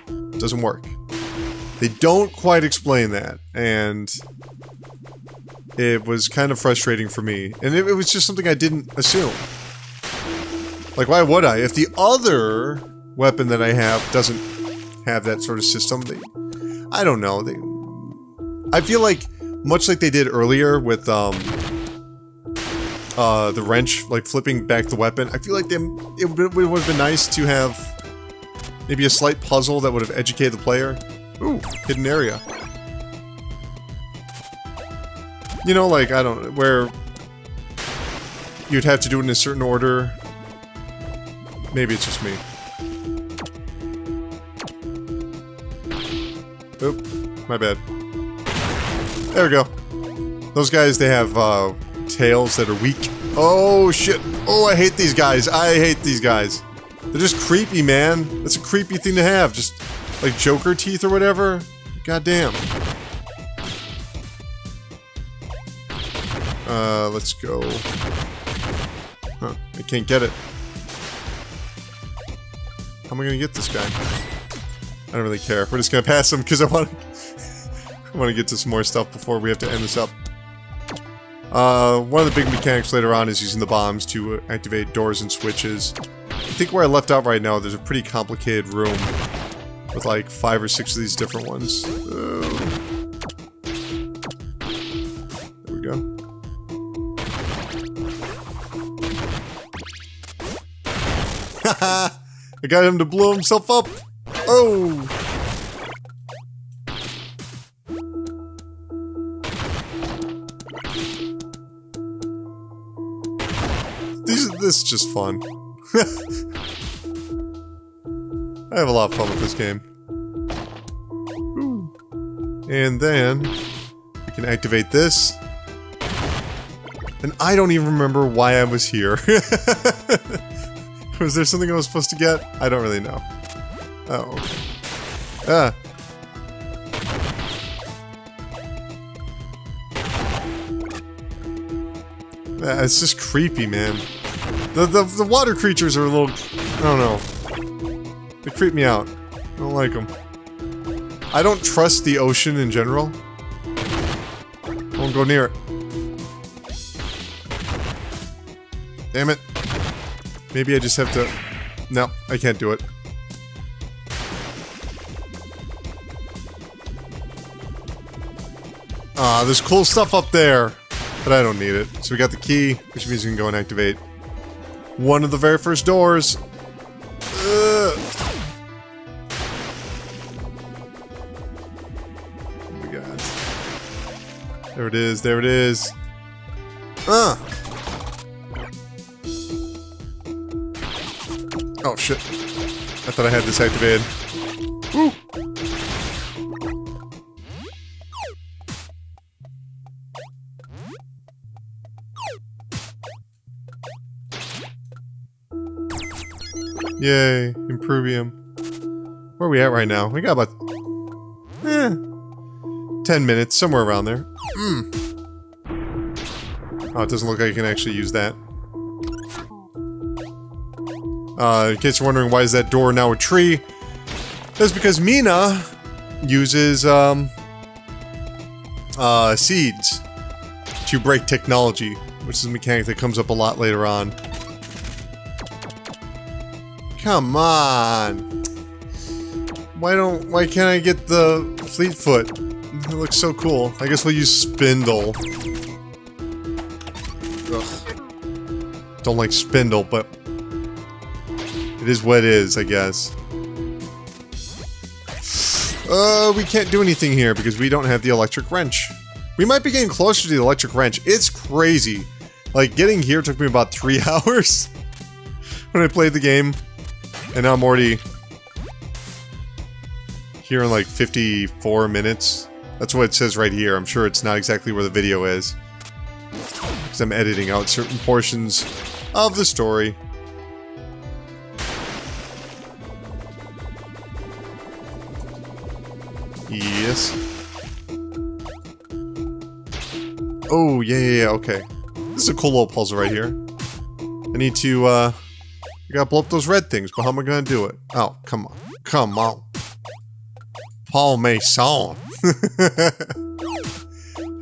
it doesn't work. They don't quite explain that, and it was kind of frustrating for me. And it was just something I didn't assume. Like, why would I? If the other weapon that I have doesn't have that sort of system, I don't know. I feel like, much like they did earlier with, the wrench, like flipping back the weapon. I feel like it would have been nice to have maybe a slight puzzle that would have educated the player. Ooh, hidden area. You know, like, I don't know, where you'd have to do it in a certain order. Maybe it's just me. Oop, my bad. There we go. Those guys, they have, tails that are weak. Oh shit. Oh, I hate these guys. I hate these guys. They're just creepy, man. That's a creepy thing to have. Just like Joker teeth or whatever. God damn. Let's go. Huh, I can't get it. How am I gonna get this guy? I don't really care. We're just gonna pass him because I want to get to some more stuff before we have to end this up. One of the big mechanics later on is using the bombs to activate doors and switches. I think where I left out right now, there's a pretty complicated room with like 5 or 6 of these different ones. There we go. Haha! I got him to blow himself up! Oh! This is just fun. I have a lot of fun with this game. Ooh. And then we can activate this. And I don't even remember why I was here. Was there something I was supposed to get? I don't really know. Oh, okay. Ah. It's just creepy, man. The water creatures are a little... I don't know. They creep me out. I don't like them. I don't trust the ocean in general. I won't go near it. Damn it. Maybe I just have to... No, I can't do it. Ah, there's cool stuff up there. But I don't need it. So we got the key, which means we can go and activate one of the very first doors. Oh my god. There it is, there it is. Oh shit. I thought I had this activated. Woo. Yay, Improvium. Where are we at right now? We got about 10 minutes, somewhere around there. Oh, it doesn't look like you can actually use that. In case you're wondering why is that door now a tree, that's because Mina uses seeds to break technology, which is a mechanic that comes up a lot later on. Come on! Why can't I get the Fleetfoot? It looks so cool. I guess we'll use Spindle. Ugh. Don't like Spindle, but it is what it is, I guess. We can't do anything here because we don't have the electric wrench. We might be getting closer to the electric wrench. It's crazy. Like, getting here took me about 3 hours when I played the game. And now I'm already here in like 54 minutes. That's what it says right here. I'm sure it's not exactly where the video is, because I'm editing out certain portions of the story. Yes. Oh, yeah, okay. This is a cool little puzzle right here. I need to, I gotta blow up those red things, but how am I gonna do it? Oh, come on. Come on. Paul Mason. I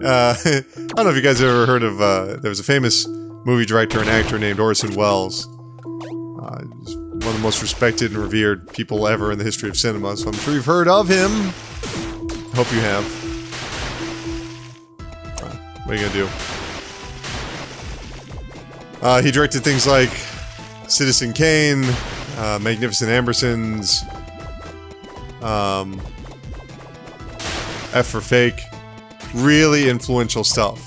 don't know if you guys ever heard of, there was a famous movie director and actor named Orson Welles. He's one of the most respected and revered people ever in the history of cinema, so I'm sure you've heard of him. Hope you have. What are you gonna do? He directed things like Citizen Kane, Magnificent Ambersons, F for Fake. Really influential stuff.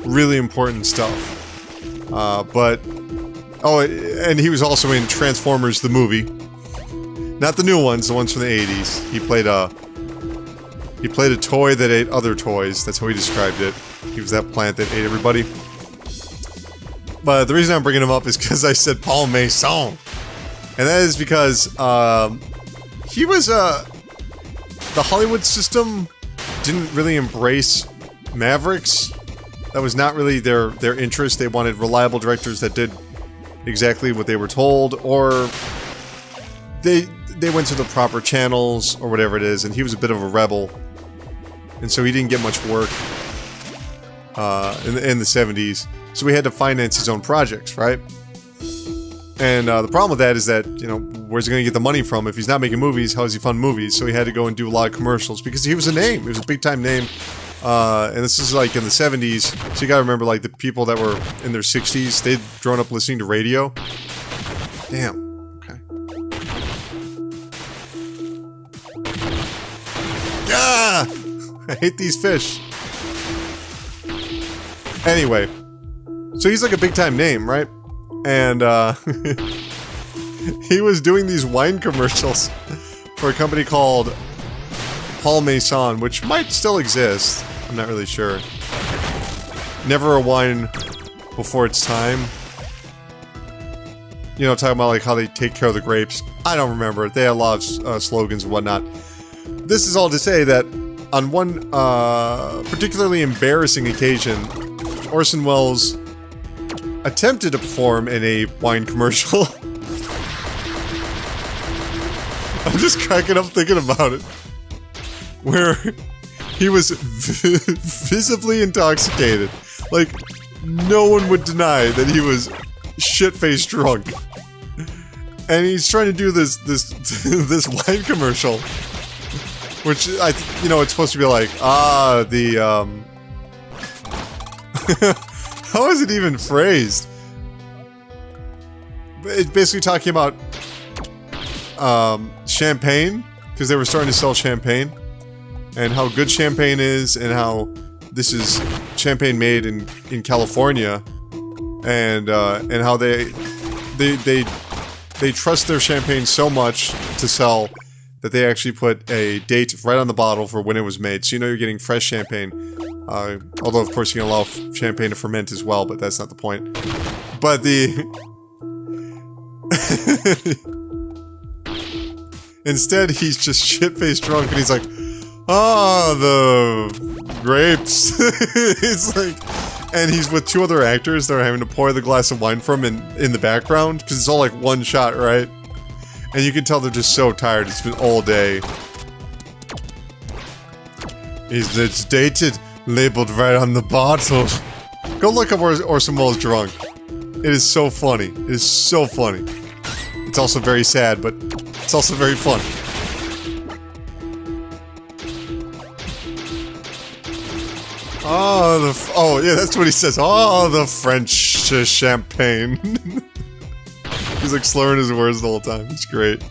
Really important stuff. Oh, and he was also in Transformers the movie. Not the new ones, the ones from the 80s. He played a toy that ate other toys. That's how he described it. He was that plant that ate everybody. But the reason I'm bringing him up is because I said Paul Mason. And that is because, he was, the Hollywood system didn't really embrace Mavericks. That was not really their interest. They wanted reliable directors that did exactly what they were told, or they went to the proper channels, or whatever it is, and he was a bit of a rebel. And so he didn't get much work, in the 70s. So he had to finance his own projects, right? And the problem with that is that, you know, where's he going to get the money from? If he's not making movies, how does he fund movies? So he had to go and do a lot of commercials because he was a name. He was a big-time name. And this is like in the 70s. So you gotta remember, like, the people that were in their 60s, they'd grown up listening to radio. Damn. Okay. Ah! I hate these fish. Anyway. So he's like a big-time name, right? And, he was doing these wine commercials for a company called Paul Mason, which might still exist. I'm not really sure. Never a wine before its time. You know, talking about like how they take care of the grapes. I don't remember. They had a lot of slogans and whatnot. This is all to say that on one particularly embarrassing occasion, Orson Welles attempted to perform in a wine commercial. I'm just cracking up thinking about it. Where he was visibly intoxicated. Like, no one would deny that he was shit-faced drunk. And he's trying to do this this wine commercial. Which, you know, it's supposed to be like, how is it even phrased? It's basically talking about champagne, because they were starting to sell champagne, and how good champagne is, and how this is champagne made in California, and how they trust their champagne so much to sell that they actually put a date right on the bottle for when it was made, so you know you're getting fresh champagne. Although of course you can allow champagne to ferment as well, but that's not the point. But Instead, he's just shit-faced drunk, and he's like, "Oh, the grapes." It's like, and he's with two other actors that are having to pour the glass of wine from in the background, because it's all like one shot, right? And you can tell they're just so tired. It's been all day. It's dated, labeled right on the bottle. Go look up Orson Welles drunk. It is so funny. It is so funny. It's also very sad, but it's also very funny. Oh, yeah, that's what he says. Oh, the French champagne. He's like slurring his words the whole time. It's great.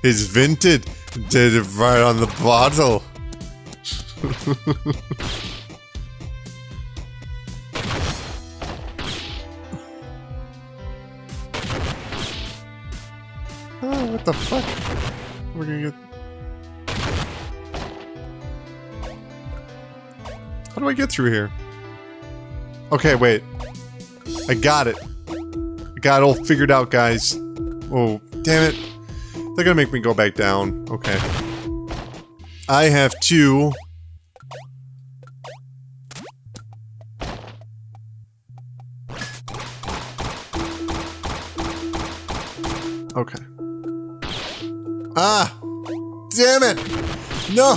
It's vinted. Did it right on the bottle. Oh, what the fuck? We're gonna get... How do I get through here? Okay, wait. I got it. I got it all figured out, guys. Oh, damn it. They're gonna make me go back down. Okay. I have to... Okay. Ah! Damn it! No!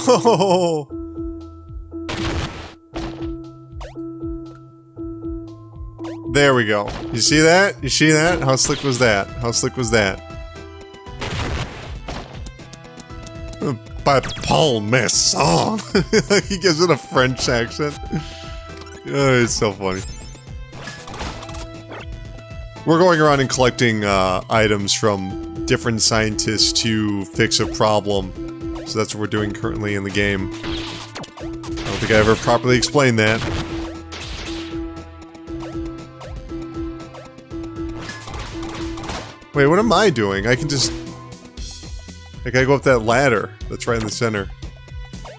There we go. You see that? You see that? How slick was that? How slick was that? By Paul Masson. He gives it a French accent. Oh, it's so funny. We're going around and collecting items from different scientists to fix a problem. So that's what we're doing currently in the game. I don't think I ever properly explained that. Wait, what am I doing? I can just... I gotta go up that ladder that's right in the center.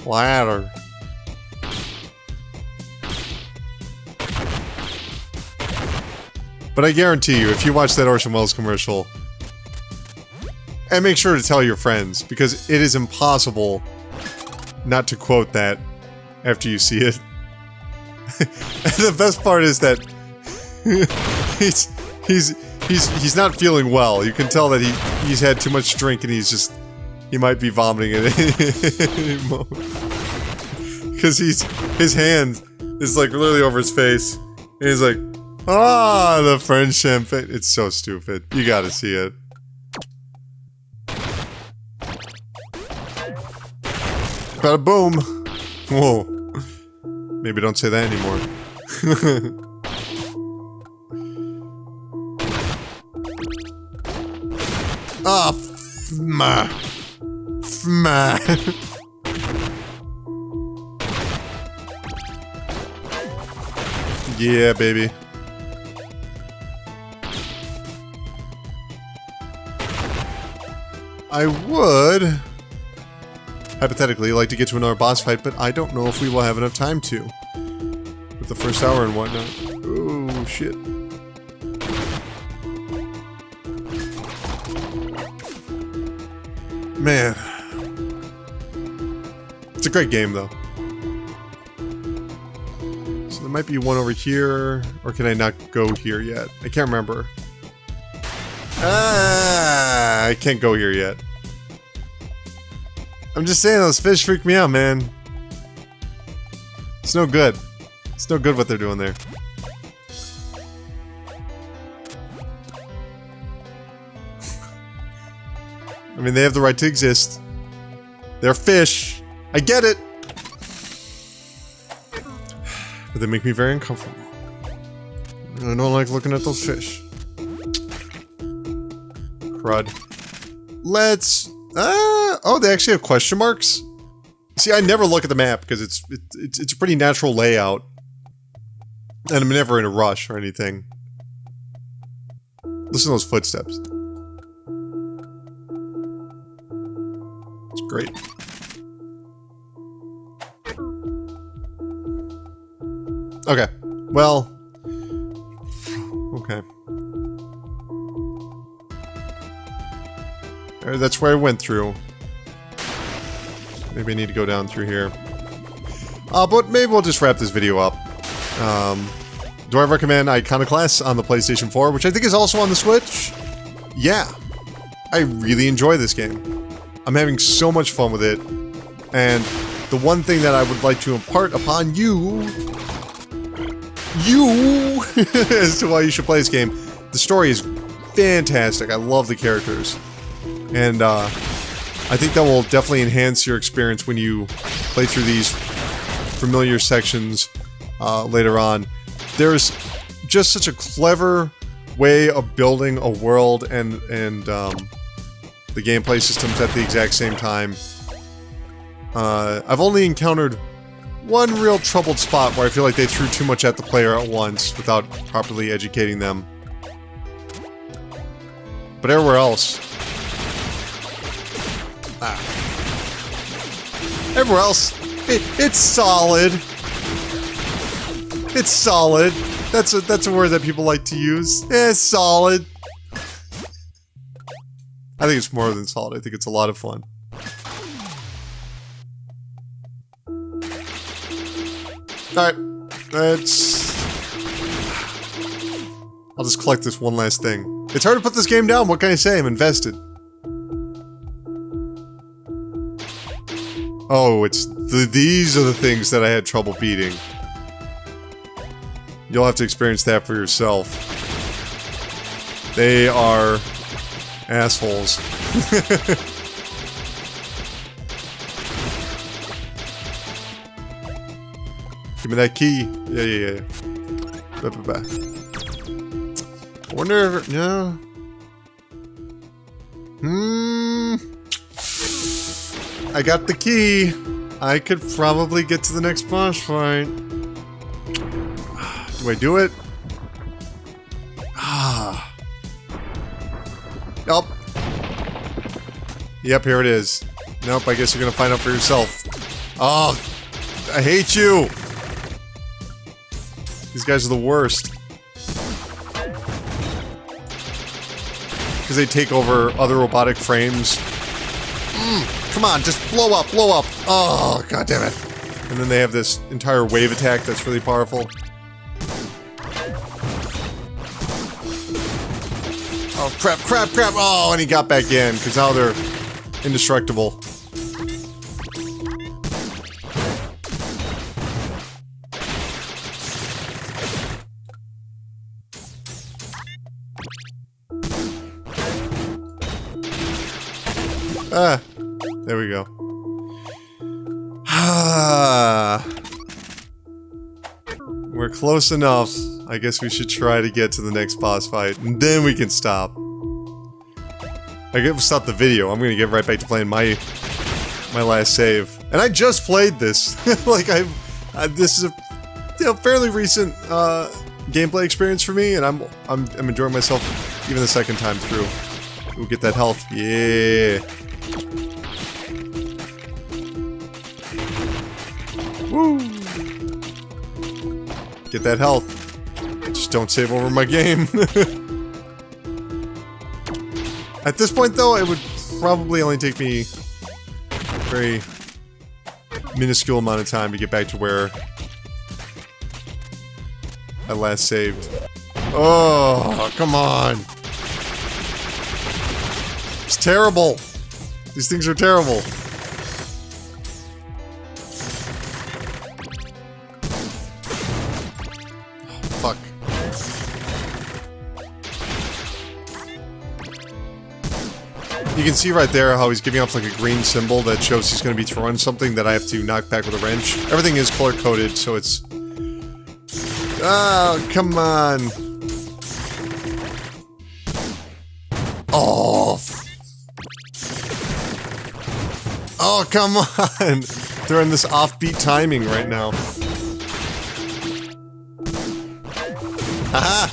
Ladder. But I guarantee you, if you watch that Orson Welles commercial, and make sure to tell your friends, because it is impossible not to quote that after you see it. And the best part is that he's not feeling well. You can tell that he's had too much drink and he might be vomiting at any moment. Because his hand is like literally over his face, and he's like, "Ah, the French champagne." It's so stupid. You gotta see it. Bada boom. Whoa. Maybe don't say that anymore. Ah, yeah, baby. I would hypothetically like to get to another boss fight, but I don't know if we will have enough time to with the first hour and whatnot. Oh shit. Man. It's a great game, though. So there might be one over here, or can I not go here yet? I can't remember. Ah, I can't go here yet. I'm just saying, those fish freak me out, man. It's no good. It's no good what they're doing there. I mean, they have the right to exist. They're fish. I get it. But they make me very uncomfortable. I don't like looking at those fish. Crud. Let's... oh, they actually have question marks? See, I never look at the map because it's a pretty natural layout. And I'm never in a rush or anything. Listen to those footsteps. It's great. Okay. Well. Okay. That's where I went through. Maybe I need to go down through here. But maybe we'll just wrap this video up. Do I recommend Iconoclasts on the PlayStation 4, which I think is also on the Switch? Yeah. I really enjoy this game. I'm having so much fun with it. And the one thing that I would like to impart upon you as to why you should play this game, the story is fantastic. I love the characters. And I think that will definitely enhance your experience when you play through these familiar sections later on. There's just such a clever way of building a world and the gameplay systems at the exact same time. I've only encountered one real troubled spot where I feel like they threw too much at the player at once without properly educating them. But everywhere else... everywhere else, it's solid. It's solid. That's a word that people like to use. It's solid. I think it's more than solid. I think it's a lot of fun. Alright. I'll just collect this one last thing. It's hard to put this game down. What can I say? I'm invested. Oh, these are the things that I had trouble beating. You'll have to experience that for yourself. They are assholes. Give me that key. Yeah. Bye. I wonder if... No. I got the key. I could probably get to the next boss fight. Do I do it? Nope. Yep, here it is. Nope, I guess you're gonna find out for yourself. Oh, I hate you! These guys are the worst. Because they take over other robotic frames. Come on, just blow up, blow up! Oh, god damn it. And then they have this entire wave attack that's really powerful. Oh, crap. Oh, and he got back in, because now they're indestructible. There we go. We're close enough. I guess we should try to get to the next boss fight, and then we can stop. I guess we'll stop the video. I'm gonna get right back to playing my last save. And I just played this. Like, this is a fairly recent gameplay experience for me, and I'm enjoying myself even the second time through. We'll get that health. Yeah. Woo! Get that health. Just don't save over my game. At this point, though, it would probably only take me a very minuscule amount of time to get back to where I last saved. Oh, come on. It's terrible. These things are terrible. Fuck. You can see right there how he's giving off like a green symbol that shows he's going to be throwing something that I have to knock back with a wrench. Everything is color-coded, so it's... Oh, come on. Oh. Oh, come on. They're in this offbeat timing right now. Aha!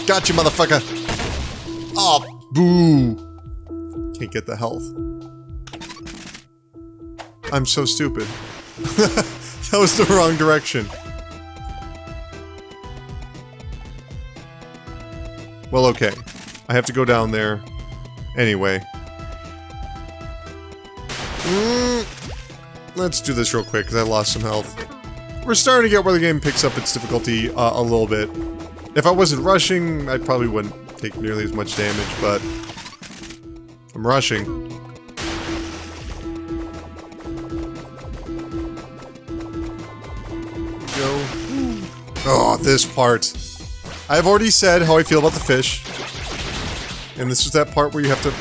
Got you, motherfucker! Oh, boo! Can't get the health. I'm so stupid. That was the wrong direction. Well, okay. I have to go down there. Anyway. Let's do this real quick, because I lost some health. We're starting to get where the game picks up its difficulty a little bit. If I wasn't rushing, I probably wouldn't take nearly as much damage, but I'm rushing. Go. Oh, this part. I've already said how I feel about the fish. And this is that part where you have to...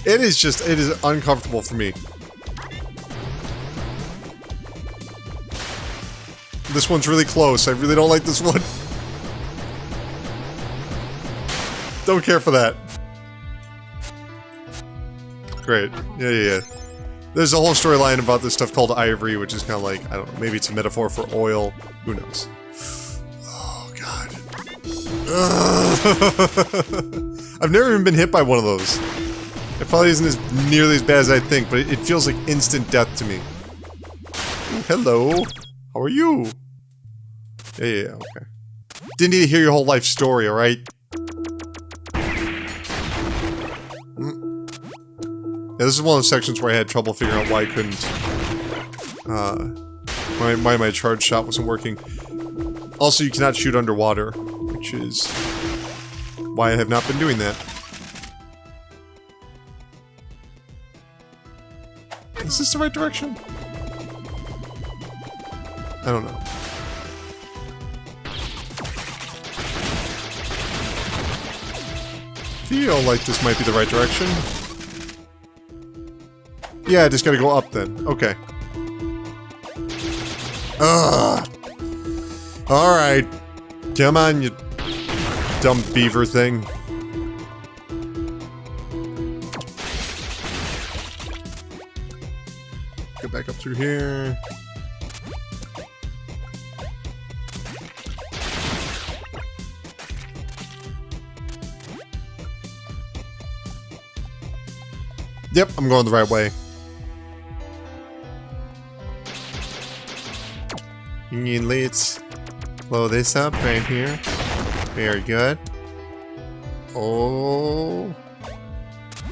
It is uncomfortable for me. This one's really close. I really don't like this one. Don't care for that. Great. Yeah. There's a whole storyline about this stuff called ivory, which is kind of like, I don't know, maybe it's a metaphor for oil. Who knows? Oh, God. I've never even been hit by one of those. It probably isn't as nearly as bad as I think, but it feels like instant death to me. Hello. How are you? Yeah, okay. Didn't need to hear your whole life story, alright? Yeah, this is one of the sections where I had trouble figuring out why I couldn't... why my charge shot wasn't working. Also, you cannot shoot underwater, which is why I have not been doing that. Is this the right direction? I don't know. Feel like this might be the right direction. Yeah, I just gotta go up then. Okay. Ugh. Alright. Come on, you dumb beaver thing. Get back up through here. Yep, I'm going the right way. And let's blow this up right here. Very good. Oh.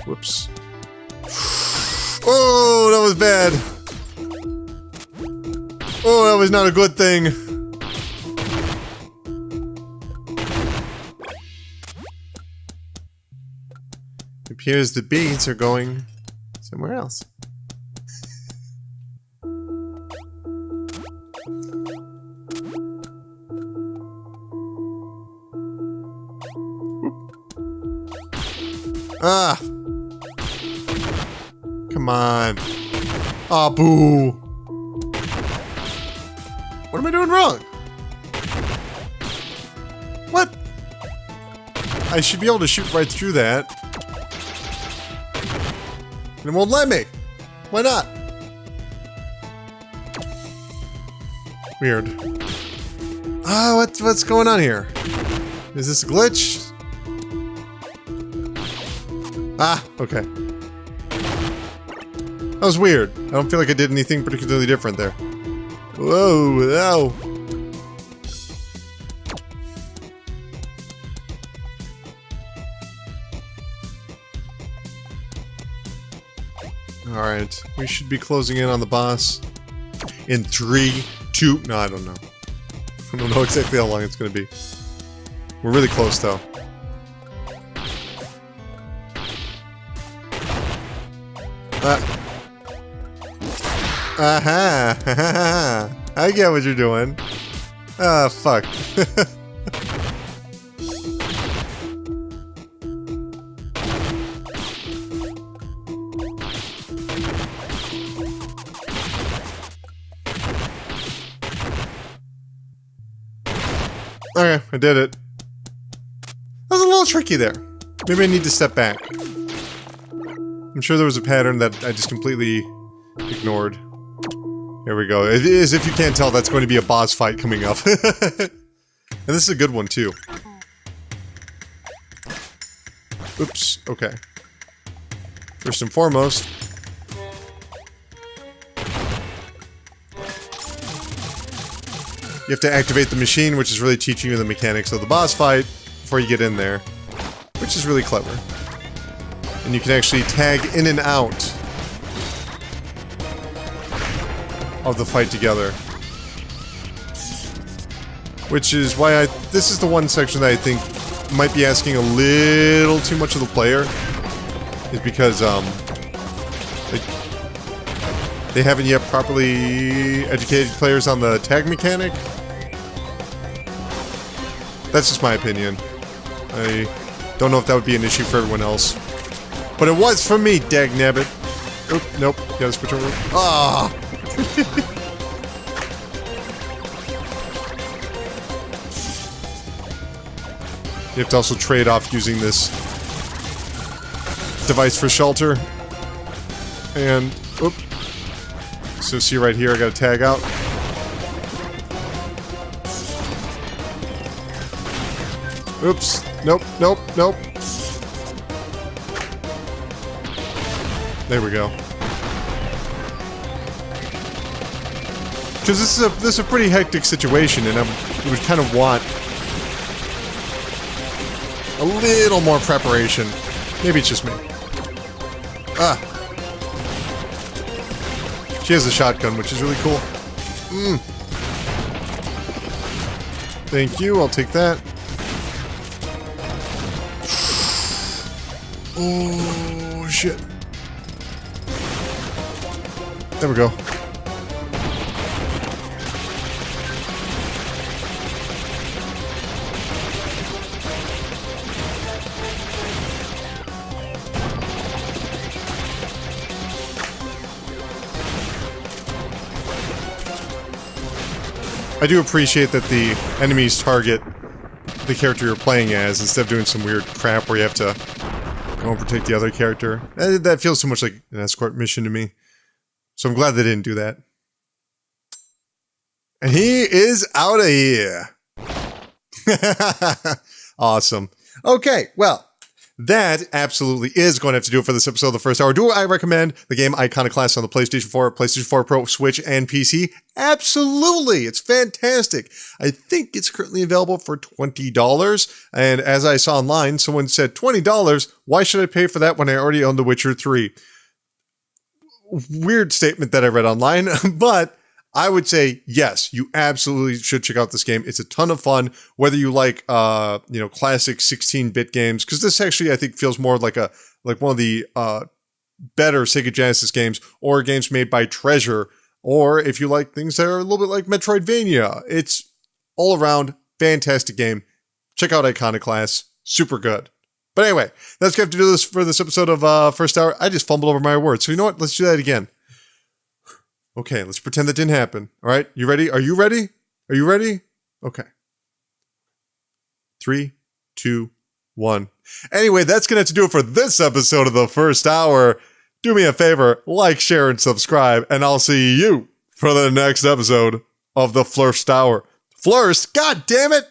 Whoops. Oh, that was bad. Oh, that was not a good thing. It appears the beads are going somewhere else. Ah! Come on. Ah, boo! What am I doing wrong? What? I should be able to shoot right through that. And it won't let me. Why not? Weird. Ah, what's going on here? Is this a glitch? Ah, okay. That was weird. I don't feel like I did anything particularly different there. Whoa, whoa. Alright, we should be closing in on the boss in 3, 2... No, I don't know. I don't know exactly how long it's gonna be. We're really close, though. Aha! I get what you're doing. Ah, fuck. Okay, I did it. That was a little tricky there. Maybe I need to step back. I'm sure there was a pattern that I just completely ignored. There we go. It is, if you can't tell, that's going to be a boss fight coming up. And this is a good one, too. Oops, okay. First and foremost... you have to activate the machine, which is really teaching you the mechanics of the boss fight before you get in there. Which is really clever. And you can actually tag in and out of the fight together. Which is why this is the one section that I think might be asking a little too much of the player. Is because, they haven't yet properly educated players on the tag mechanic. That's just my opinion. I don't know if that would be an issue for everyone else. But it was for me, dagnabbit. Oop, nope, gotta switch over. Ah! You have to also trade off using this device for shelter. And, oop. So see right here, I gotta tag out. Oops. Nope, nope, nope. There we go. Because this is a pretty hectic situation, and I would kind of want a little more preparation. Maybe it's just me. Ah. She has a shotgun, which is really cool. Thank you, I'll take that. Oh, shit. There we go. I do appreciate that the enemies target the character you're playing as instead of doing some weird crap where you have to go and protect the other character. That feels too much like an escort mission to me. So I'm glad they didn't do that. And he is out of here. Awesome. Okay, well, that absolutely is going to have to do it for this episode of the first hour. Do I recommend the game Iconoclast on the PlayStation 4, PlayStation 4 Pro, Switch, and PC? Absolutely. It's fantastic. I think it's currently available for $20. And as I saw online, someone said, $20? Why should I pay for that when I already own The Witcher 3? Weird statement that I read online, but I would say, yes, you absolutely should check out this game. It's a ton of fun, whether you like, classic 16-bit games, because this actually, I think, feels more like one of the better Sega Genesis games, or games made by Treasure, or if you like things that are a little bit like Metroidvania. It's all around fantastic game. Check out Iconoclast. Super good. But anyway, that's going to have to do this for this episode of First Hour. I just fumbled over my words. So you know what? Let's do that again. Okay, let's pretend that didn't happen. All right, you ready? Are you ready? Are you ready? Okay. 3, 2, 1. Anyway, that's going to have to do it for this episode of the First Hour. Do me a favor, like, share, and subscribe, and I'll see you for the next episode of the First Hour. Flurst, god damn it!